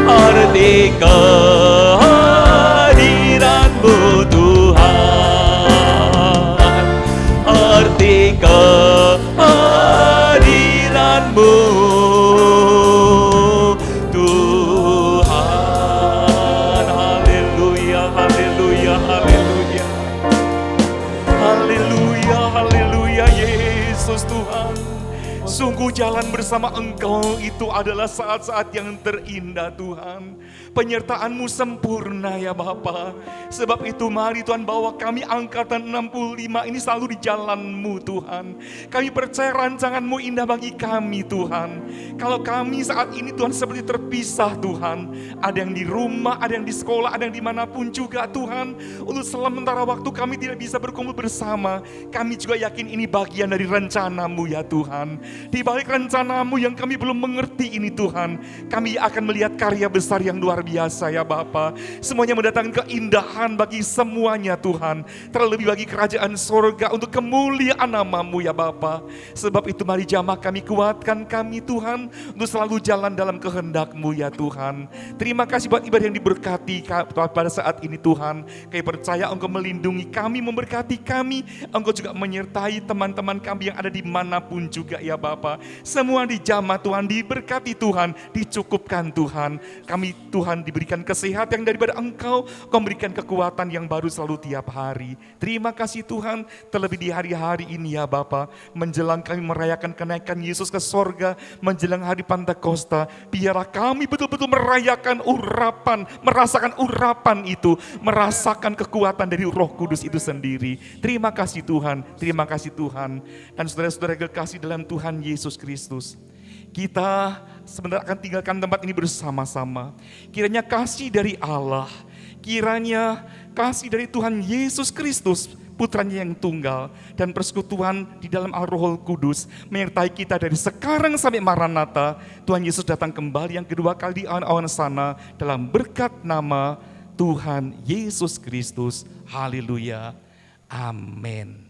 H: Arti kehadiranmu Tuhan. Arti kehadiranmu Tuhan. Haleluya, haleluya, haleluya. Haleluya, haleluya, Yesus Tuhan. Sungguh jalan bersama Engkau itu adalah saat-saat yang terindah Tuhan. Penyertaan-Mu sempurna ya Bapa. Sebab itu mari Tuhan bawa kami angkatan 65 ini selalu di jalan-Mu Tuhan. Kami percaya rancangan-Mu indah bagi kami Tuhan. Kalau kami saat ini Tuhan seperti terpisah Tuhan. Ada yang di rumah, ada yang di sekolah, ada yang dimanapun juga Tuhan. Untuk sementara waktu kami tidak bisa berkumpul bersama. Kami juga yakin ini bagian dari rencana-Mu ya Tuhan. Di balik rencana-Mu yang kami belum mengerti ini Tuhan, kami akan melihat karya besar yang luar biasa ya Bapa. Semuanya mendatangkan keindahan bagi semuanya Tuhan. Terlebih bagi kerajaan sorga untuk kemuliaan nama-Mu ya Bapa. Sebab itu mari jamaah kami, kuatkan kami Tuhan untuk selalu jalan dalam kehendak-Mu ya Tuhan. Terima kasih buat ibadah yang diberkati pada saat ini Tuhan. Kami percaya Engkau melindungi kami, memberkati kami. Engkau juga menyertai teman-teman kami yang ada dimanapun juga ya Bapa. Semua dijamah Tuhan, diberkati Tuhan, dicukupkan Tuhan. Kami Tuhan diberikan kesehatan yang daripada Engkau, Kau berikan kekuatan yang baru selalu tiap hari. Terima kasih Tuhan, terlebih di hari-hari ini ya Bapa, menjelang kami merayakan kenaikan Yesus ke sorga, menjelang hari Pentakosta, biarlah kami betul-betul merayakan urapan, merasakan urapan itu, merasakan kekuatan dari Roh Kudus itu sendiri. Terima kasih Tuhan, terima kasih Tuhan. Dan saudara-saudara kekasih dalam Tuhan Yesus Kristus, kita sebentar akan tinggalkan tempat ini bersama-sama. Kiranya kasih dari Allah, kiranya kasih dari Tuhan Yesus Kristus, Putranya yang tunggal, dan persekutuan di dalam Roh Kudus menyertai kita dari sekarang sampai Maranatha. Tuhan Yesus datang kembali yang kedua kali di awan-awan sana, dalam berkat nama Tuhan Yesus Kristus. Haleluya. Amin.